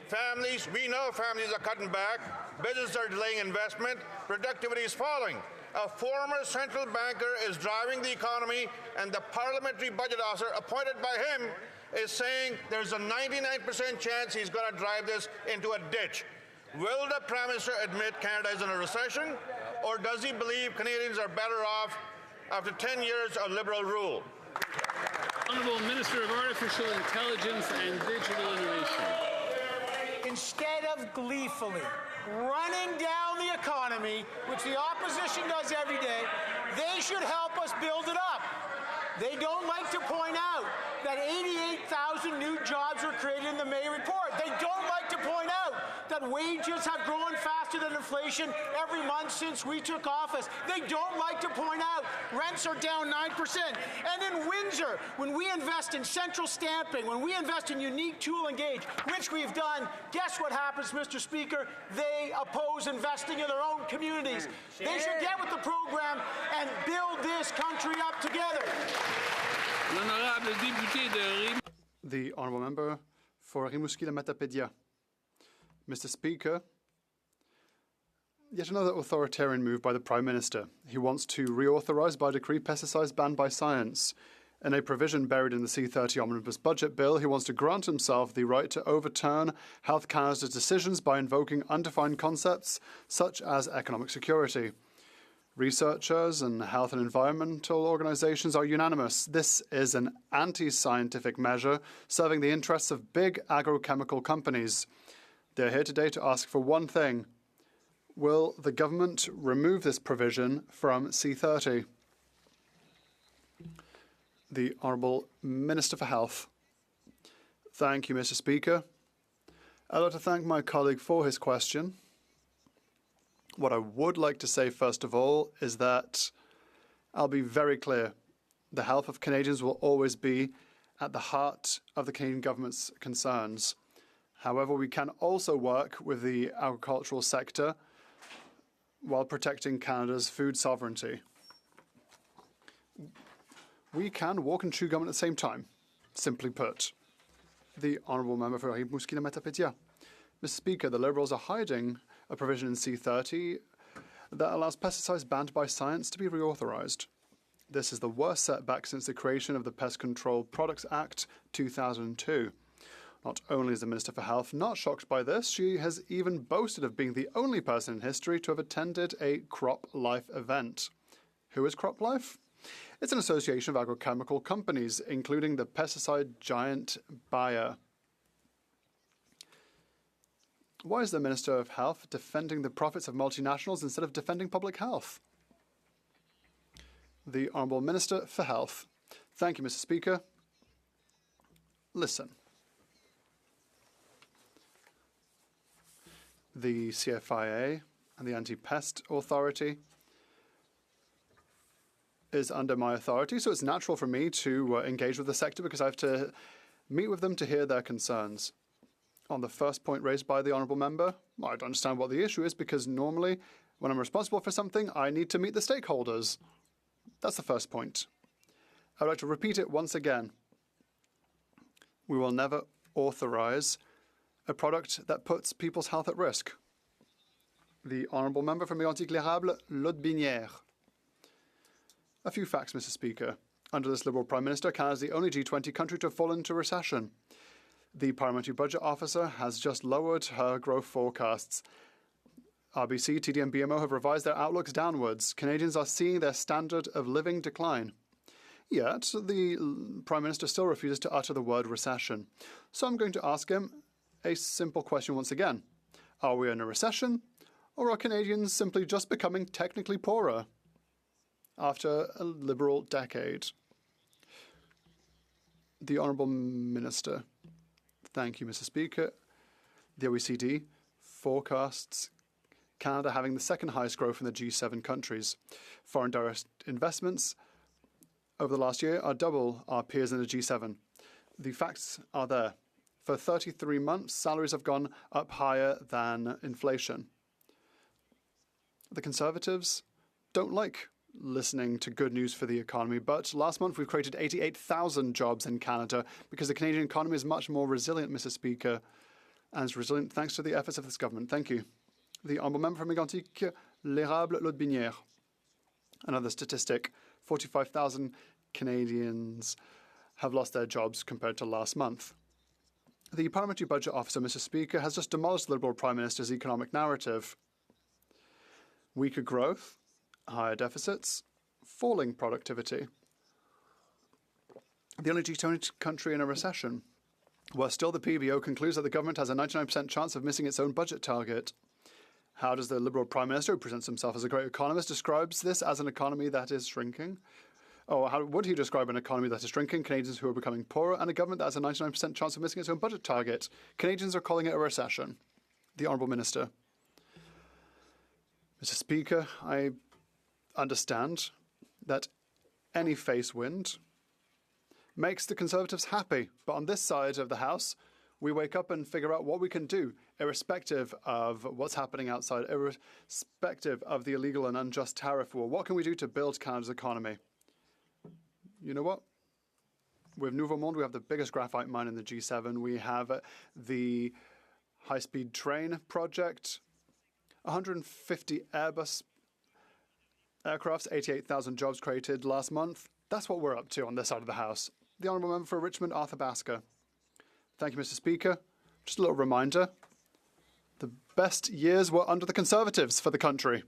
Speaker 22: Families, we know families are cutting back, businesses are delaying investment, productivity is falling. A former central banker is driving the economy, and the Parliamentary Budget Officer appointed by him is saying there's a 99% chance he's going to drive this into a ditch. Will the Prime Minister admit Canada is in a recession, or does he believe Canadians are better off after 10 years of Liberal rule?
Speaker 3: Honourable Minister of Artificial Intelligence and Digital Innovation.
Speaker 24: Instead of gleefully running down the economy, which the opposition does every day, they should help us build it up. They don't like to point out that 88,000 new jobs were created in the May report. They don't like to point out that wages have grown faster than inflation every month since we took office. They don't like to point out rents are down 9%. And in Windsor, when we invest in central stamping, when we invest in unique tool and gauge, which we've done, guess what happens, Mr. Speaker? They oppose investing in their own communities. They should get with the program and build this country up together.
Speaker 15: The Honourable Member for Rimouski-la-Matapédia. Mr. Speaker, yet another authoritarian move by the Prime Minister. He wants to reauthorise by decree pesticides banned by science. In a provision buried in the C30 Omnibus Budget Bill, he wants to grant himself the right to overturn Health Canada's decisions by invoking undefined concepts such as economic security. Researchers and health and environmental organisations are unanimous. This is an anti-scientific measure serving the interests of big agrochemical companies. They're here today to ask for one thing. Will the government remove this provision from C30? The Honourable Minister for Health. Thank you, Mr. Speaker. I'd like to thank my colleague for his question. What I would like to say, first of all, is that I'll be very clear. The health of Canadians will always be at the heart of the Canadian government's concerns. However, we can also work with the agricultural sector while protecting Canada's food sovereignty. We can walk and chew gum at the same time, simply put. The Honourable Member for Rimouski-Lamatyapédia. Mr. Speaker, the Liberals are hiding a provision in C30 that allows pesticides banned by science to be reauthorised. This is the worst setback since the creation of the Pest Control Products Act 2002. Not only is the Minister for Health not shocked by this, she has even boasted of being the only person in history to have attended a Crop Life event. Who is Crop Life? It's an association of agrochemical companies, including the pesticide giant Bayer. Why is the Minister of Health defending the profits of multinationals instead of defending public health? The Honourable Minister for Health. Thank you, Mr. Speaker. Listen. The CFIA and the Anti-Pest Authority is under my authority, so it's natural for me to engage with the sector because I have to meet with them to hear their concerns. On the first point raised by the Honourable Member, I don't understand what the issue is because normally when I'm responsible for something, I need to meet the stakeholders. That's the first point. I'd like to repeat it once again. We will never authorise a product that puts people's health at risk. The Honourable Member for Mégantic-l'Érable, Lotbinière. A few facts, Mr. Speaker. Under this Liberal Prime Minister, Canada is the only G20 country to fall into recession. The Parliamentary Budget Officer has just lowered her growth forecasts. RBC, TD and BMO have revised their outlooks downwards. Canadians are seeing their standard of living decline. Yet, the Prime Minister still refuses to utter the word recession. So I'm going to ask him a simple question once again. Are we in a recession, or are Canadians simply just becoming technically poorer after a Liberal decade? The Honourable Minister. Thank you, Mr. Speaker. The OECD forecasts Canada having the second highest growth in the G7 countries. Foreign direct investments over the last year are double our peers in the G7. The facts are there. For 33 months, salaries have gone up higher than inflation. The Conservatives don't like listening to good news for the economy, but last month we've created 88,000 jobs in Canada because the Canadian economy is much more resilient, Mr. Speaker, and it's resilient thanks to the efforts of this government. Thank you. The Honourable Member for Mégantic-l'Érable, Lotbinière. Another statistic, 45,000 Canadians have lost their jobs compared to last month. The Parliamentary Budget Officer, Mr. Speaker, has just demolished the Liberal Prime Minister's economic narrative. Weaker growth, higher deficits, falling productivity. The only G20 country in a recession. Worse still, the PBO concludes that the government has a 99% chance of missing its own budget target. How does the Liberal Prime Minister, who presents himself as a great economist, describes this as an economy that is shrinking? Or how would he describe an economy that is shrinking, Canadians who are becoming poorer, and a government that has a 99% chance of missing its own budget target? Canadians are calling it a recession. The Honourable Minister. Mr. Speaker, I understand that any face wind makes the Conservatives happy, but on this side of the House, we wake up and figure out what we can do, irrespective of what's happening outside, irrespective of the illegal and unjust tariff war. What can we do to build Canada's economy? You know what? With Nouveau Monde, we have the biggest graphite mine in the G7. We have the high-speed train project, 150 Airbus aircrafts, 88,000 jobs created last month. That's what we're up to on this side of the House. The Honourable Member for Richmond, Arthur Basker. Thank you, Mr. Speaker. Just a little reminder. The best years were under the Conservatives for the country.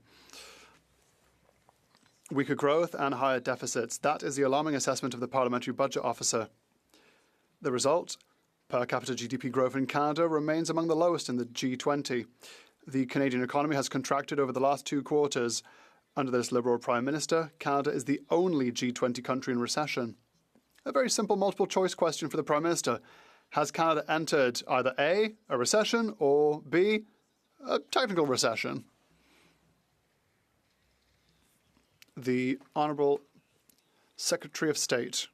Speaker 15: Weaker growth and higher deficits. That is the alarming assessment of the Parliamentary Budget Officer. The result? Per capita GDP growth in Canada remains among the lowest in the G20. The Canadian economy has contracted over the last 2 quarters. Under this Liberal Prime Minister, Canada is the only G20 country in recession. A very simple multiple choice question for the Prime Minister. Has Canada entered either A, a recession, or B, a technical recession? The Honourable Secretary of State.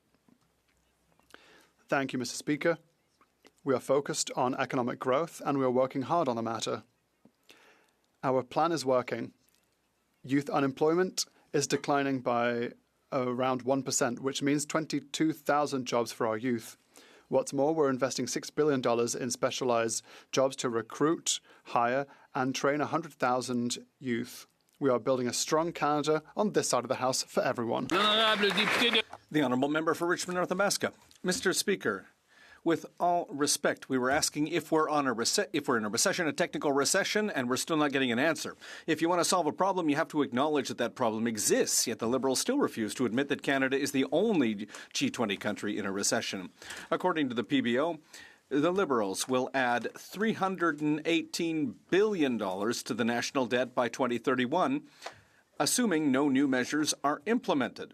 Speaker 15: Thank you, Mr. Speaker. We are focused on economic growth and we are working hard on the matter. Our plan is working. Youth unemployment is declining by around 1%, which means 22,000 jobs for our youth. What's more, we're investing $6 billion in specialised jobs to recruit, hire and train 100,000 youth. We are building a strong Canada on this side of the House for everyone.
Speaker 4: The Honourable Member for Richmond North Alaska. Mr. Speaker, with all respect, we were asking if we're in a recession, a technical recession, and we're still not getting an answer. If you want to solve a problem, you have to acknowledge that that problem exists, yet the Liberals still refuse to admit that Canada is the only G20 country in a recession. According to the PBO, the Liberals will add $318 billion to the national debt by 2031, assuming no new measures are implemented.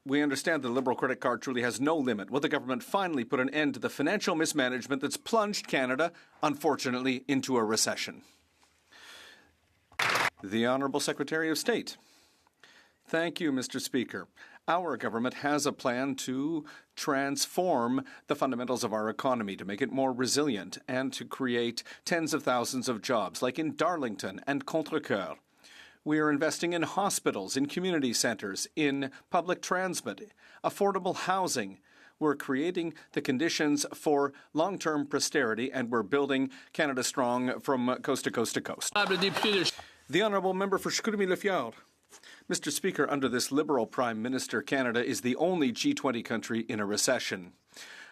Speaker 4: We understand the Liberal credit card truly has no limit. Will the government finally put an end to the financial mismanagement that's plunged Canada, unfortunately, into a recession? The Honourable Secretary of State. Thank you, Mr. Speaker. Our government has a plan to transform the fundamentals of our economy, to make it more resilient and to create tens of thousands of jobs, like in Darlington and Contrecoeur. We are investing in hospitals, in community centres, in public transit, affordable housing. We're creating the conditions for long-term prosperity, and we're building Canada strong from coast to coast to coast. The Honourable Member for Chicoutimi-Le-Fjord. Mr. Speaker, under this Liberal Prime Minister, Canada is the only G20 country in a recession.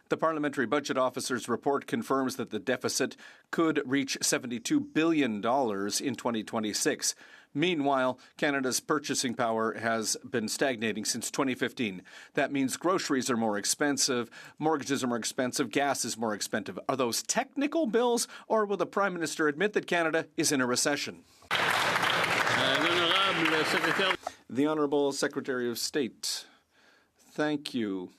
Speaker 4: The Parliamentary Budget Officer's report confirms that the deficit could reach $72 billion in 2026. Meanwhile, Canada's purchasing power has been stagnating since 2015. That means groceries are more expensive, mortgages are more expensive, gas is more expensive. Are those technical bills, or will the Prime Minister admit that Canada is in a recession? The Honourable Secretary of State. Thank you,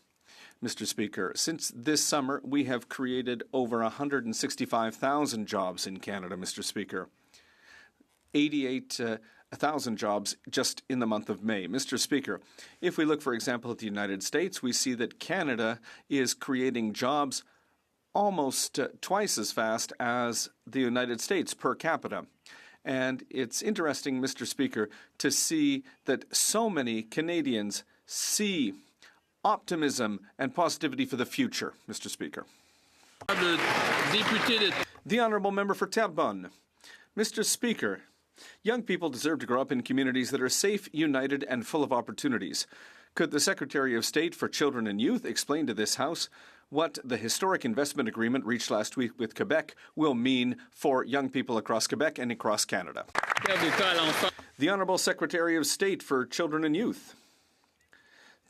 Speaker 4: Mr. Speaker. Since this summer, we have created over 165,000 jobs in Canada, Mr. Speaker. 88,000 jobs just in the month of May. Mr. Speaker, if we look, for example, at the United States, we see that Canada is creating jobs almost twice as fast as the United States per capita. And it's interesting, Mr. Speaker, to see that so many Canadians see optimism and positivity for the future, Mr. Speaker. The Honourable Member for Terrebonne. Mr. Speaker, young people deserve to grow up in communities that are safe, united, and full of opportunities. Could the Secretary of State for Children and Youth explain to this House what the historic investment agreement reached last week with Quebec will mean for young people across Quebec and across Canada? The Honourable Secretary of State for Children and Youth.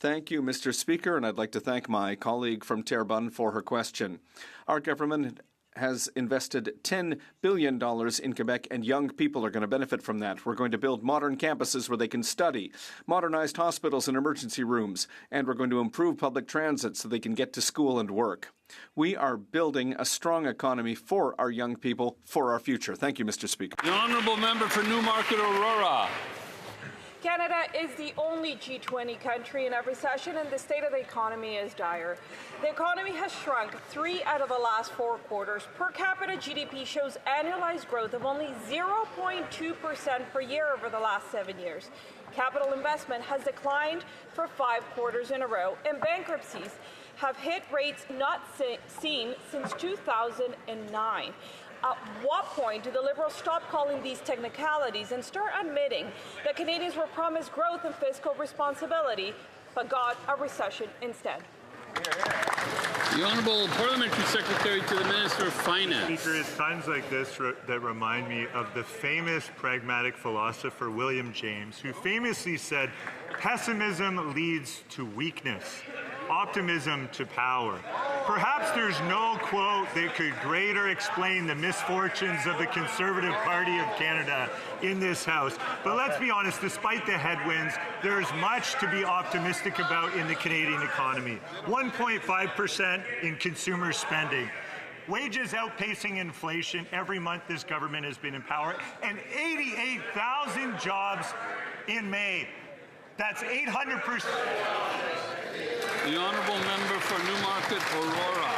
Speaker 4: Thank you, Mr. Speaker, and I'd like to thank my colleague from Terrebonne for her question. Our government has invested $10 billion in Quebec, and young people are going to benefit from that. We're going to build modern campuses where they can study, modernized hospitals and emergency rooms, and we're going to improve public transit so they can get to school and work. We are building a strong economy for our young people, for our future. Thank you, Mr. Speaker.
Speaker 3: The Honourable Member for Newmarket Aurora.
Speaker 9: Canada is the only G20 country in a recession, and the state of the economy is dire. The economy has shrunk 3 out of the last 4 quarters. Per capita GDP shows annualized growth of only 0.2% per year over the last 7 years. Capital investment has declined for 5 quarters in a row, and bankruptcies have hit rates not seen since 2009. At what point do the Liberals stop calling these technicalities and start admitting that Canadians were promised growth and fiscal responsibility, but got a recession instead?
Speaker 3: The Honourable Parliamentary Secretary to the Minister of Finance.
Speaker 10: Speaker, it's times like this that remind me of the famous pragmatic philosopher William James, who famously said, "Pessimism leads to weakness, optimism to power." Perhaps there's no quote that could greater explain the misfortunes of the Conservative Party of Canada in this House. But let's be honest, despite the headwinds, there's much to be optimistic about in the Canadian economy. 1.5% in consumer spending. Wages outpacing inflation every month this government has been in power, and 88,000 jobs in May. That's 800%.
Speaker 3: The honourable member for Newmarket, Aurora.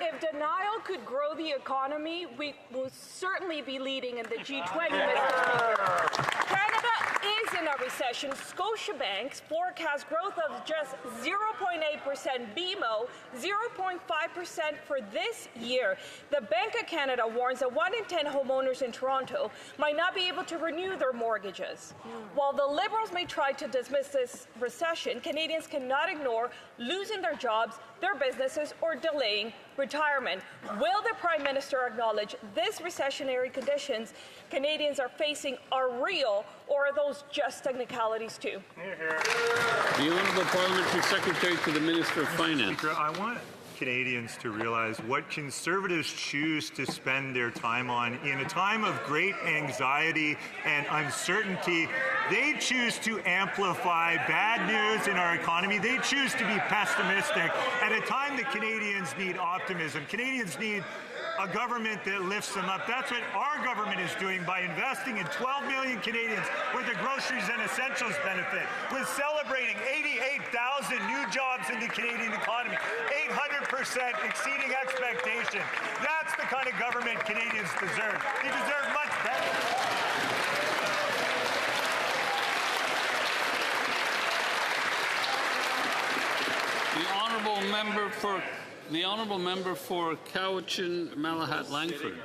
Speaker 9: If denial could grow the economy, we will certainly be leading in the G20, Mr. Speaker. Canada is in a recession. Scotiabank's forecast growth of just 0.8%, BMO 0.5% for this year. The Bank of Canada warns that 1 in 10 homeowners in Toronto might not be able to renew their mortgages. While the Liberals may try to dismiss this recession, Canadians cannot ignore losing their jobs, their businesses, or delaying retirement. Will the Prime Minister acknowledge this recessionary conditions Canadians are facing are real, or are those just technicalities too?
Speaker 3: The Honourable Parliamentary Secretary to the Minister of Finance.
Speaker 10: Speaker, I want Canadians to realize what Conservatives choose to spend their time on in a time of great anxiety and uncertainty. They choose to amplify bad news in our economy. They choose to be pessimistic at a time that Canadians need optimism. Canadians need a government that lifts them up. That's what our government is doing by investing in 12 million Canadians with the groceries and essentials benefit, with celebrating 88,000 new jobs in the Canadian economy, 800% exceeding expectation. That's the kind of government Canadians deserve. They deserve much better.
Speaker 3: The honourable member for Cowichan, Malahat, Langford.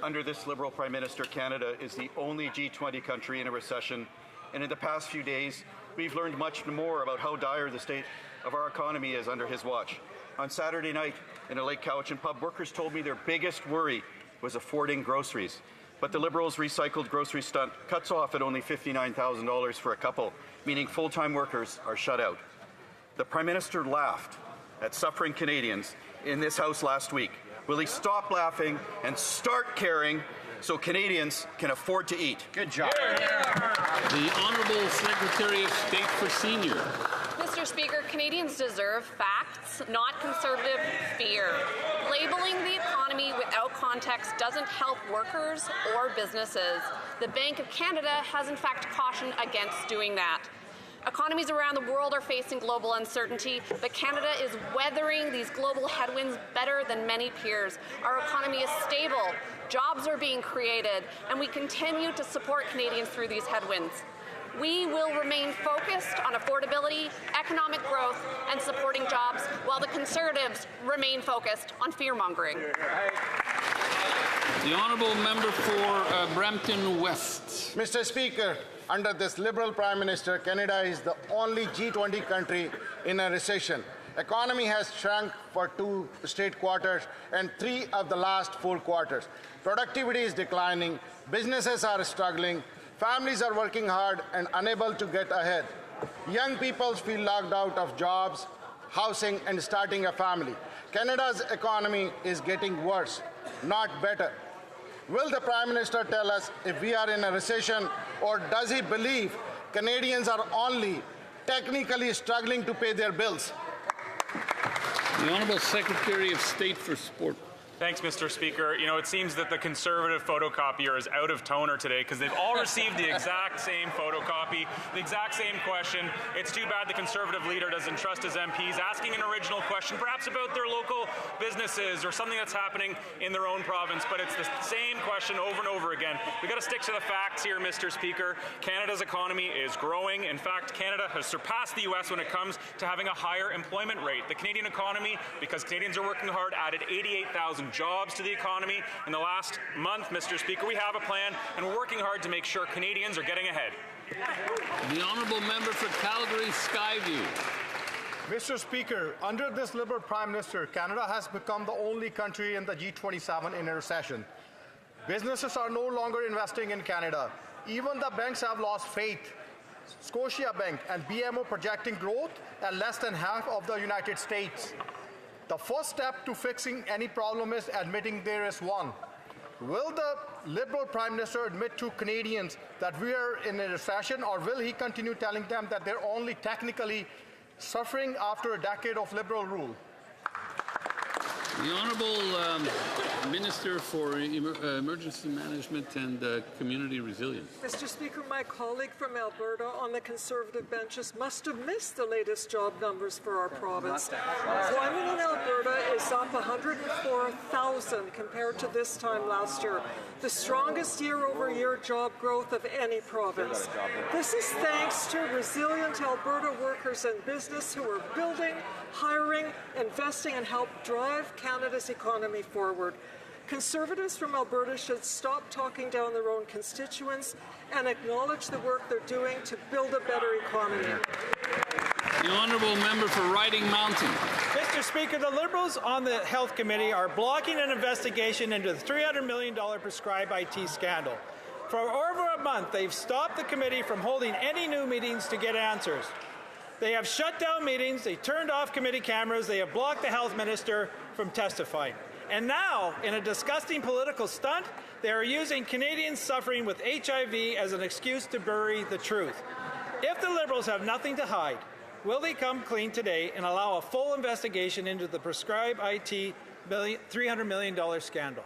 Speaker 1: Under this Liberal Prime Minister, Canada is the only G20 country in a recession, and in the past few days, we've learned much more about how dire the state of our economy is under his watch. On Saturday night, in a Lake Cowichan pub, workers told me their biggest worry was affording groceries. But the Liberals' recycled grocery stunt cuts off at only $59,000 for a couple, meaning full-time workers are shut out. The Prime Minister laughed at suffering Canadians in this House last week. Will he stop laughing and start caring so Canadians can afford to eat?
Speaker 3: Good job. The Honourable Secretary of State for Senior.
Speaker 8: Mr. Speaker, Canadians deserve facts, not conservative fear. Labeling the economy without context doesn't help workers or businesses. The Bank of Canada has in fact cautioned against doing that. Economies around the world are facing global uncertainty, but Canada is weathering these global headwinds better than many peers. Our economy is stable, jobs are being created, and we continue to support Canadians through these headwinds. We will remain focused on affordability, economic growth, and supporting jobs, while the Conservatives remain focused on fear-mongering.
Speaker 3: The honourable member for Brampton West.
Speaker 11: Mr. Speaker, under this Liberal Prime Minister, Canada is the only G20 country in a recession. Economy has shrunk for 2 straight quarters and 3 of the last 4 quarters. Productivity is declining, businesses are struggling, families are working hard and unable to get ahead. Young people feel locked out of jobs, housing, and starting a family. Canada's economy is getting worse, not better. Will the Prime Minister tell us if we are in a recession, or does he believe Canadians are only technically struggling to pay their bills?
Speaker 3: The Honourable Secretary of State for Sport.
Speaker 12: Thanks, Mr. Speaker. You know, it seems that the Conservative photocopier is out of toner today because they've all received the exact same photocopy, the exact same question. It's too bad the Conservative leader doesn't trust his MPs asking an original question, perhaps about their local businesses or something that's happening in their own province, but it's the same question over and over again. We've got to stick to the facts here, Mr. Speaker. Canada's economy is growing. In fact, Canada has surpassed the U.S. when it comes to having a higher employment rate. The Canadian economy, because Canadians are working hard, added 88,000 jobs to the economy in the last month. Mr. Speaker, we have a plan, and we're working hard to make sure Canadians are getting ahead.
Speaker 3: The honourable member for Calgary Skyview.
Speaker 25: Mr. Speaker, under this Liberal Prime Minister, Canada has become the only country in the G27 in a recession. Businesses are no longer investing in Canada. Even the banks have lost faith. Scotiabank and BMO projecting growth at less than half of the United States. The first step to fixing any problem is admitting there is one. Will the Liberal Prime Minister admit to Canadians that we are in a recession, or will he continue telling them that they're only technically suffering after a decade of Liberal rule?
Speaker 3: The Honourable Minister for Emergency Management and Community Resilience.
Speaker 6: Mr. Speaker, my colleague from Alberta on the Conservative benches must have missed the latest job numbers for our province. Employment in Alberta is up 104,000 compared to this time last year, the strongest year-over-year job growth of any province. This is thanks to resilient Alberta workers and business who are building, hiring, investing, and help drive Canada's economy forward. Conservatives from Alberta should stop talking down their own constituents and acknowledge the work they're doing to build a better economy.
Speaker 3: The Honourable Member for Riding Mountain.
Speaker 7: Mr. Speaker, the Liberals on the Health Committee are blocking an investigation into the $300 million prescribed IT scandal. For over a month, they've stopped the committee from holding any new meetings to get answers. They have shut down meetings, they turned off committee cameras, they have blocked the health minister from testifying. And now, in a disgusting political stunt, they are using Canadians suffering with HIV as an excuse to bury the truth. If the Liberals have nothing to hide, will they come clean today and allow a full investigation into the prescribed IT $300 million scandal?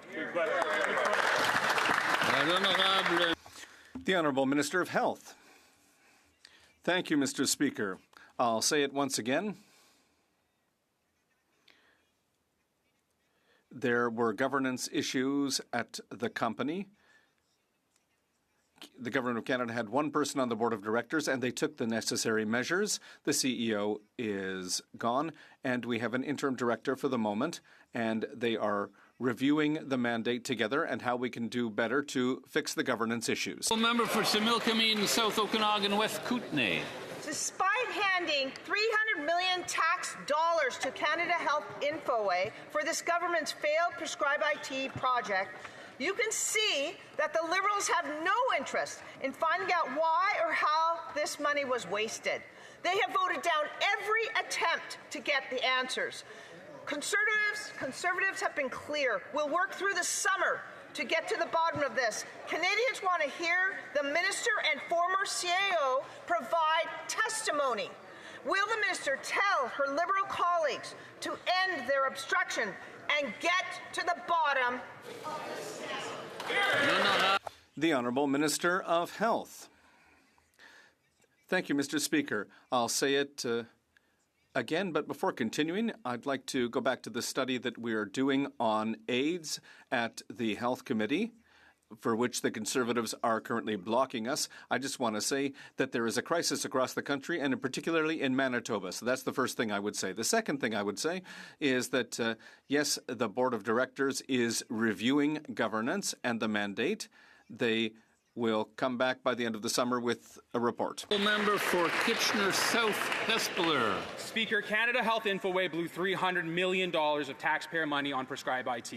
Speaker 4: The Honourable Minister of Health. Thank you, Mr. Speaker. I'll say it once again. There were governance issues at the company. The Government of Canada had one person on the board of directors, and they took the necessary measures. The CEO is gone, and we have an interim director for the moment, and they are reviewing the mandate together and how we can do better to fix the governance issues.
Speaker 3: Member for Similkameen, South Okanagan, West Kootenay.
Speaker 13: Despite handing $300 million tax dollars to Canada Health Infoway for this government's failed Prescribe IT project, you can see that the Liberals have no interest in finding out why or how this money was wasted. They have voted down every attempt to get the answers. Conservatives have been clear. We'll work through the summer to get to the bottom of this. Canadians want to hear the minister and former CAO provide testimony. Will the minister tell her Liberal colleagues to end their obstruction and get to the bottom?
Speaker 4: The Honourable Minister of Health. Thank you, Mr. Speaker. I'll say it again, but before continuing, I'd like to go back to the study that we are doing on AIDS at the Health Committee, for which the Conservatives are currently blocking us. I just want to say that there is a crisis across the country, and particularly in Manitoba. So that's the first thing I would say. The second thing I would say is that, yes, the Board of Directors is reviewing governance and the mandate. They will come back by the end of the summer with a report.
Speaker 3: Member for Kitchener South, Hespeler.
Speaker 16: Speaker, Canada Health Infoway blew $300 million of taxpayer money on Prescribe IT.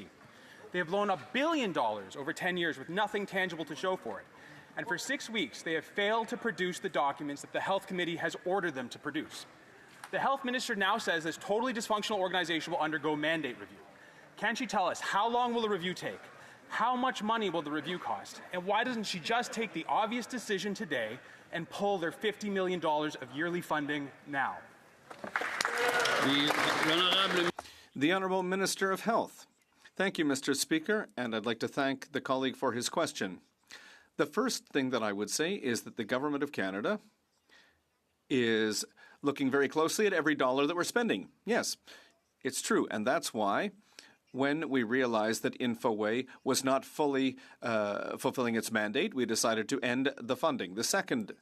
Speaker 16: They have blown $1 billion over 10 years with nothing tangible to show for it. And for 6 weeks, they have failed to produce the documents that the Health Committee has ordered them to produce. The Health Minister now says this totally dysfunctional organization will undergo mandate review. Can she tell us how long will the review take? How much money will the review cost? And why doesn't she just take the obvious decision today and pull their $50 million of yearly funding now?
Speaker 4: The Honourable Minister of Health. Thank you, Mr. Speaker, and I'd like to thank the colleague for his question. The first thing that I would say is that the Government of Canada is looking very closely at every dollar that we're spending. Yes, it's true, and that's why when we realized that Infoway was not fully fulfilling its mandate, we decided to end the funding. The second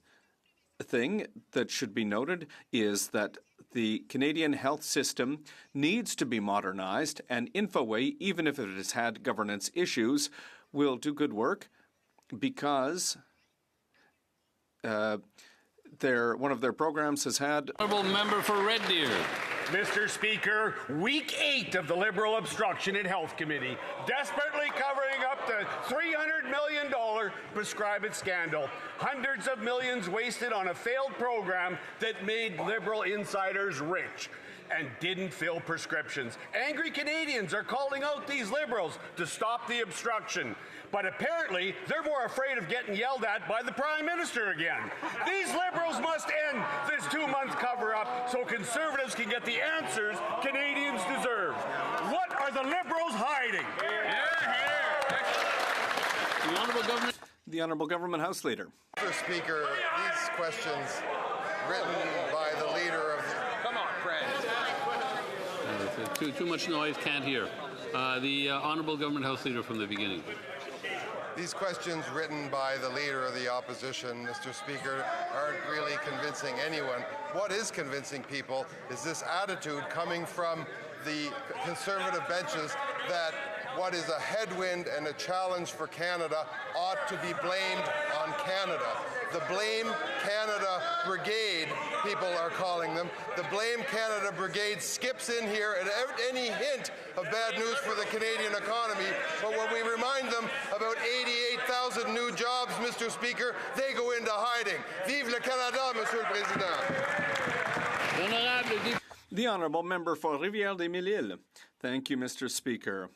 Speaker 4: thing that should be noted is that the Canadian health system needs to be modernized, and Infoway, even if it has had governance issues, will do good work because one of their programs has had...
Speaker 3: Honourable Member for Red Deer.
Speaker 17: Mr. Speaker, week 8 of the Liberal obstruction in Health Committee, desperately covering up the $300 million Prescribe It scandal. Hundreds of millions wasted on a failed program that made Liberal insiders rich and didn't fill prescriptions. Angry Canadians are calling out these Liberals to stop the obstruction. But apparently, they're more afraid of getting yelled at by the Prime Minister again. These Liberals must end this 2-month cover-up so Conservatives can get the answers Canadians deserve. What are the Liberals hiding?
Speaker 4: The Honourable Government House Leader.
Speaker 18: Mr. Speaker, these questions written by the Leader of the...
Speaker 3: Come on, Fred. Too much noise, can't hear. The Honourable Government House Leader from the beginning.
Speaker 18: These questions written by the Leader of the Opposition, Mr. Speaker, aren't really convincing anyone. What is convincing people is this attitude coming from the Conservative benches that what is a headwind and a challenge for Canada ought to be blamed on Canada. The Blame Canada Brigade, people are calling them, the Blame Canada Brigade skips in here at any hint of bad news for the Canadian economy, but when we remind them about 88,000 new jobs, Mr. Speaker, they go into hiding. Vive le Canada, Monsieur le Président.
Speaker 4: The Honourable Member for Rivière-des-Mille-Îles. Thank you, Mr. Speaker.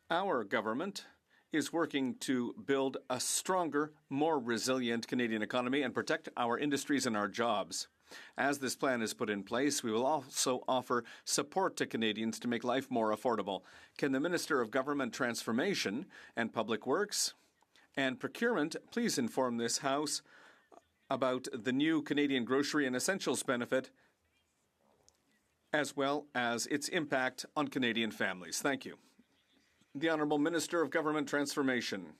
Speaker 4: Our government is working to build a stronger, more resilient Canadian economy and protect our industries and our jobs. As this plan is put in place, we will also offer support to Canadians to make life more affordable. Can the Minister of Government Transformation and Public Works and Procurement please inform this House about the new Canadian Grocery and Essentials benefit, as well as its impact on Canadian families? Thank you. The Honourable Minister of Government Transformation.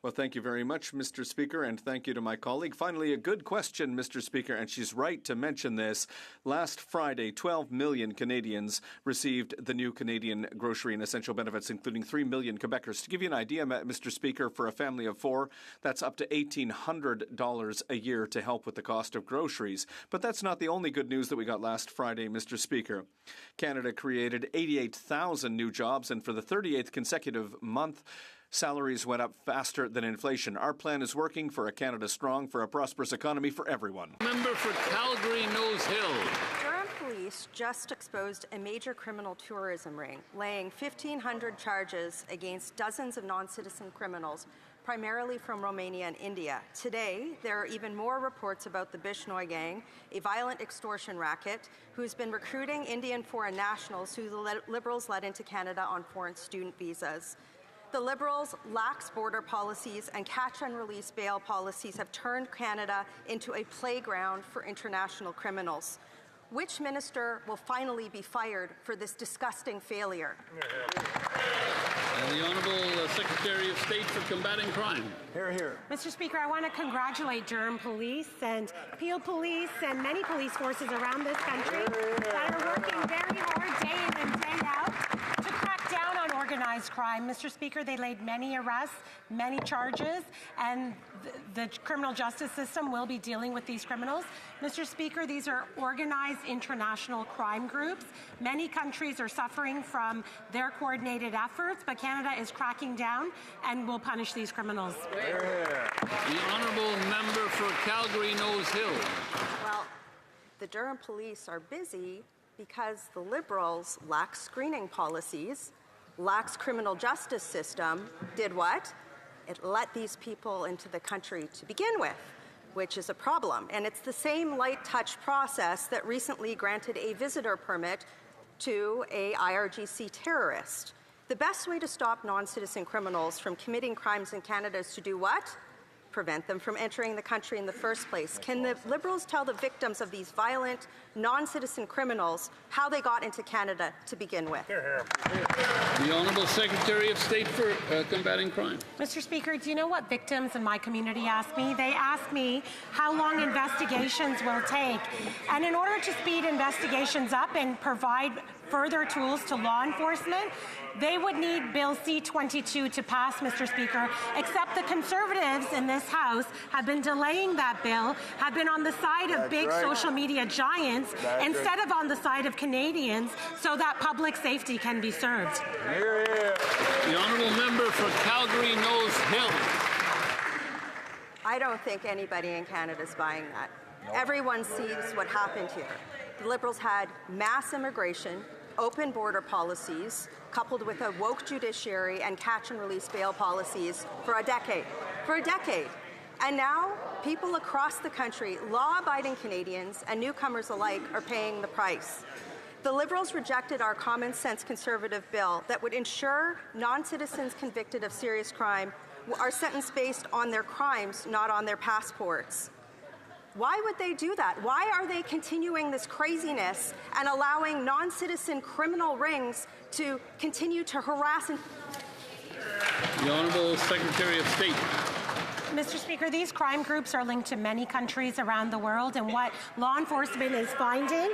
Speaker 4: Well, thank you very much, Mr. Speaker, and thank you to my colleague. Finally, a good question, Mr. Speaker, and she's right to mention this. Last Friday, 12 million Canadians received the new Canadian Grocery and Essential benefits, including 3 million Quebecers. To give you an idea, Mr. Speaker, for a family of 4, that's up to $1,800 a year to help with the cost of groceries. But that's not the only good news that we got last Friday, Mr. Speaker. Canada created 88,000 new jobs, and for the 38th consecutive month, salaries went up faster than inflation. Our plan is working for a Canada strong, for a prosperous economy for everyone.
Speaker 3: Member for Calgary Nose Hill.
Speaker 19: Durham police just exposed a major criminal tourism ring, laying 1,500 charges against dozens of non-citizen criminals, primarily from Romania and India. Today, there are even more reports about the Bishnoi gang, a violent extortion racket, who's been recruiting Indian foreign nationals who the Liberals let into Canada on foreign student visas. The Liberals' lax border policies and catch-and-release bail policies have turned Canada into a playground for international criminals. Which minister will finally be fired for this disgusting failure?
Speaker 3: And the Honourable Secretary of State for Combating Crime.
Speaker 20: Hear, hear. Mr. Speaker, I want to congratulate Durham Police and Peel Police and many police forces around this country that are working very hard day in and day out to crack down on organized crime. Mr. Speaker, they laid many arrests, many charges, and the criminal justice system will be dealing with these criminals. Mr. Speaker, these are organized international crime groups. Many countries are suffering from their coordinated efforts, but Canada is cracking down and will punish these criminals.
Speaker 3: The Honourable Member for Calgary Nose Hill.
Speaker 19: Well, the Durham Police are busy because the Liberals' lax screening policies, lax criminal justice system, did what? It let these people into the country to begin with, which is a problem. And it's the same light touch process that recently granted a visitor permit to a IRGC terrorist. The best way to stop non-citizen criminals from committing crimes in Canada is to do what? Prevent them from entering the country in the first place. Can the Liberals tell the victims of these violent, non-citizen criminals how they got into Canada to begin with?
Speaker 3: The Honourable Secretary of State for Combating Crime.
Speaker 20: Mr. Speaker, do you know what victims in my community ask me? They ask me how long investigations will take. And in order to speed investigations up and provide further tools to law enforcement, they would need Bill C-22 to pass, Mr. Speaker, except the Conservatives in this House have been delaying that bill, have been on the side of big social media giants instead of on the side of Canadians so that public safety can be served.
Speaker 3: The honourable member for Calgary Nose Hill.
Speaker 19: I don't think anybody in Canada is buying that. Everyone sees what happened here. The Liberals had mass immigration, open border policies, coupled with a woke judiciary and catch and release bail policies for a decade. And now, people across the country, law-abiding Canadians and newcomers alike, are paying the price. The Liberals rejected our common-sense Conservative bill that would ensure non-citizens convicted of serious crime are sentenced based on their crimes, not on their passports. Why would they do that? Why are they continuing this craziness and allowing non-citizen criminal rings to continue to harass and...
Speaker 3: The Honourable Secretary of State.
Speaker 20: Mr. Speaker, these crime groups are linked to many countries around the world, and what law enforcement is finding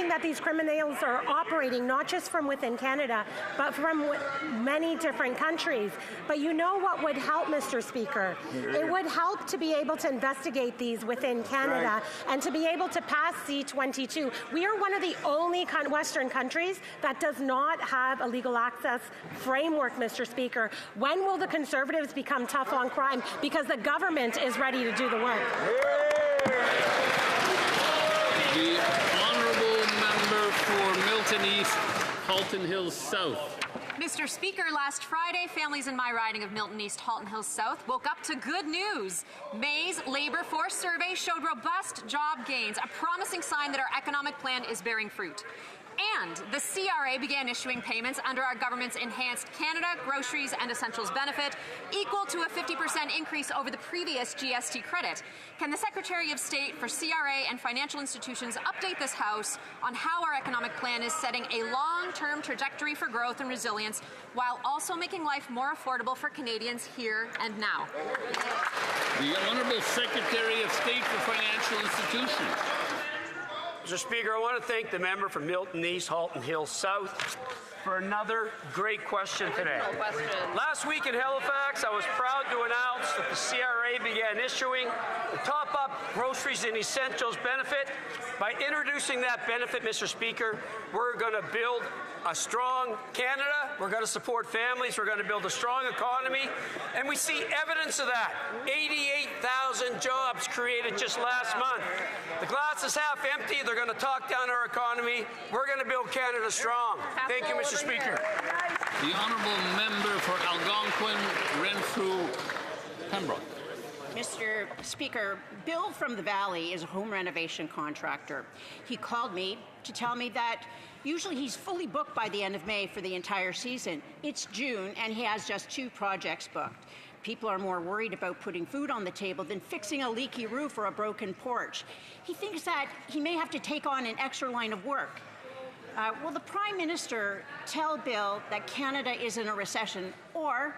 Speaker 20: that these criminals are operating not just from within Canada, but from many different countries. But you know what would help, Mr. Speaker? It would help to be able to investigate these within Canada and to be able to pass C-22. We are one of the only Western countries that does not have a legal access framework, Mr. Speaker. When will the Conservatives become tough on crime? Because the government is ready to do the work.
Speaker 3: The honourable member for Milton East, Halton Hills South.
Speaker 2: Mr. Speaker, last Friday, families in my riding of Milton East, Halton Hills South woke up to good news. May's labour force survey showed robust job gains, a promising sign that our economic plan is bearing fruit. And the CRA began issuing payments under our government's enhanced Canada Groceries and Essentials benefit, equal to a 50% increase over the previous GST credit. Can the Secretary of State for CRA and financial institutions update this House on how our economic plan is setting a long-term trajectory for growth and resilience while also making life more affordable for Canadians here and now?
Speaker 3: The Honourable Secretary of State for Financial Institutions.
Speaker 5: Mr. Speaker, I want to thank the member from Milton East, Halton Hills South for another great question today. Last week in Halifax, I was proud to announce that the CRA began issuing the top-up groceries and essentials benefit. By introducing that benefit, Mr. Speaker, we're going to build a strong Canada, we're going to support families, we're going to build a strong economy, and we see evidence of that. 88,000 jobs created just last month. The glass is half empty, they're going to talk down our economy, we're going to build Canada strong. Thank you, Mr. Speaker.
Speaker 3: The honourable member for Algonquin, Renfrew, Pembroke.
Speaker 14: Mr. Speaker, Bill from the Valley is a home renovation contractor. He called me to tell me that usually he's fully booked by the end of May for the entire season. It's June and he has just 2 projects booked. People are more worried about putting food on the table than fixing a leaky roof or a broken porch. He thinks that he may have to take on an extra line of work. Will the Prime Minister tell Bill that Canada is in a recession, or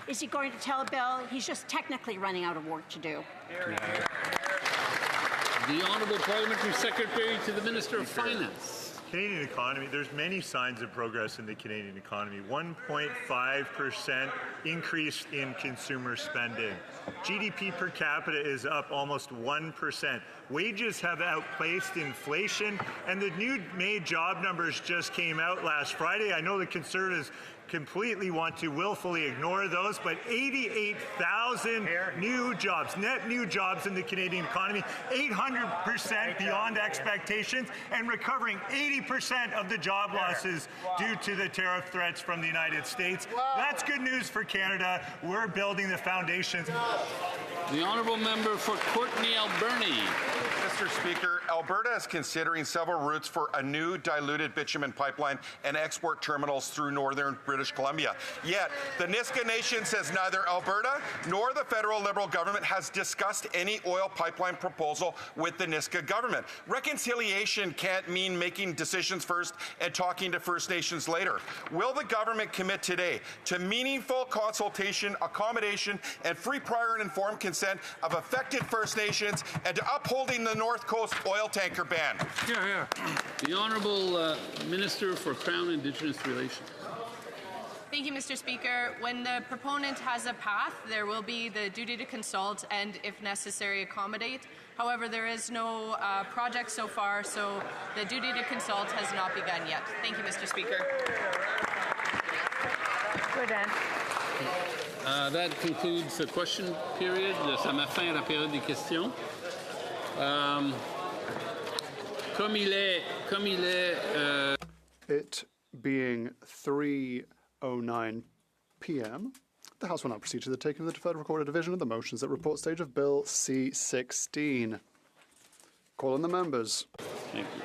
Speaker 14: is he going to tell Bill he's just technically running out of work to do?
Speaker 3: The Honourable Parliamentary Secretary to the Minister of Finance.
Speaker 10: Canadian economy, there's many signs of progress in the Canadian economy. 1.5% increase in consumer spending. GDP per capita is up almost 1%. Wages have outpaced inflation, and the new May job numbers just came out last Friday. I know the Conservatives completely want to willfully ignore those, but 88,000 new jobs, net new jobs in the Canadian economy, 800% beyond expectations, and recovering 80% of the job losses due to the tariff threats from the United States. That's good news for Canada. We're building the foundations.
Speaker 3: The honourable member for Courtenay Alberni.
Speaker 21: Mr. Speaker, Alberta is considering several routes for a new diluted bitumen pipeline and export terminals through northern British Columbia. Yet, the Niska Nation says neither Alberta nor the federal Liberal government has discussed any oil pipeline proposal with the Niska government. Reconciliation can't mean making decisions first and talking to First Nations later. Will the government commit today to meaningful consultation, accommodation, and free, prior, and informed consent of affected First Nations, and to upholding the North Coast oil oil tanker ban.
Speaker 3: The Honourable Minister for Crown Indigenous Relations.
Speaker 9: Thank you, Mr. Speaker. When the proponent has a path, there will be the duty to consult and, if necessary, accommodate. However, there is no project so far, so the duty to consult has not begun yet. Thank you, Mr. Speaker.
Speaker 13: Good, Anne.
Speaker 3: That concludes the question period. Ça met fin à la période des questions.
Speaker 15: It being 3:09 p.m., the House will now proceed to the taking of the deferred recorded division of the motions at report stage of Bill C-16. Call on the members.
Speaker 3: Thank you.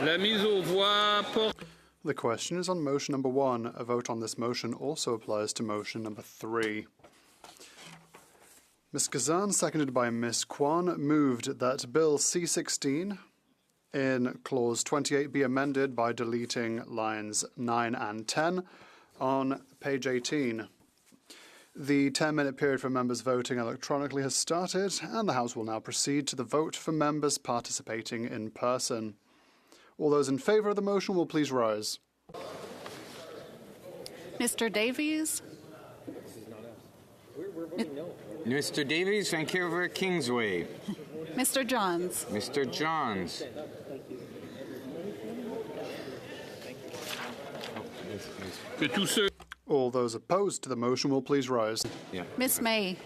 Speaker 3: La mise aux voix porte.
Speaker 15: The question is on motion number 1. A vote on this motion also applies to motion number 3. Ms. Kazan, seconded by Ms. Kwan, moved that Bill C-16 in Clause 28 be amended by deleting lines 9 and 10 on page 18. The 10-minute period for members voting electronically has started, and the House will now proceed to the vote for members participating in person. All those in favour of the motion will please rise.
Speaker 1: Mr. Davies?
Speaker 8: Mr. Davies, Vancouver Kingsway.
Speaker 1: Mr. Johns?
Speaker 8: Mr. Johns.
Speaker 15: All those opposed to the motion will please rise.
Speaker 8: Yeah.
Speaker 1: Miss May?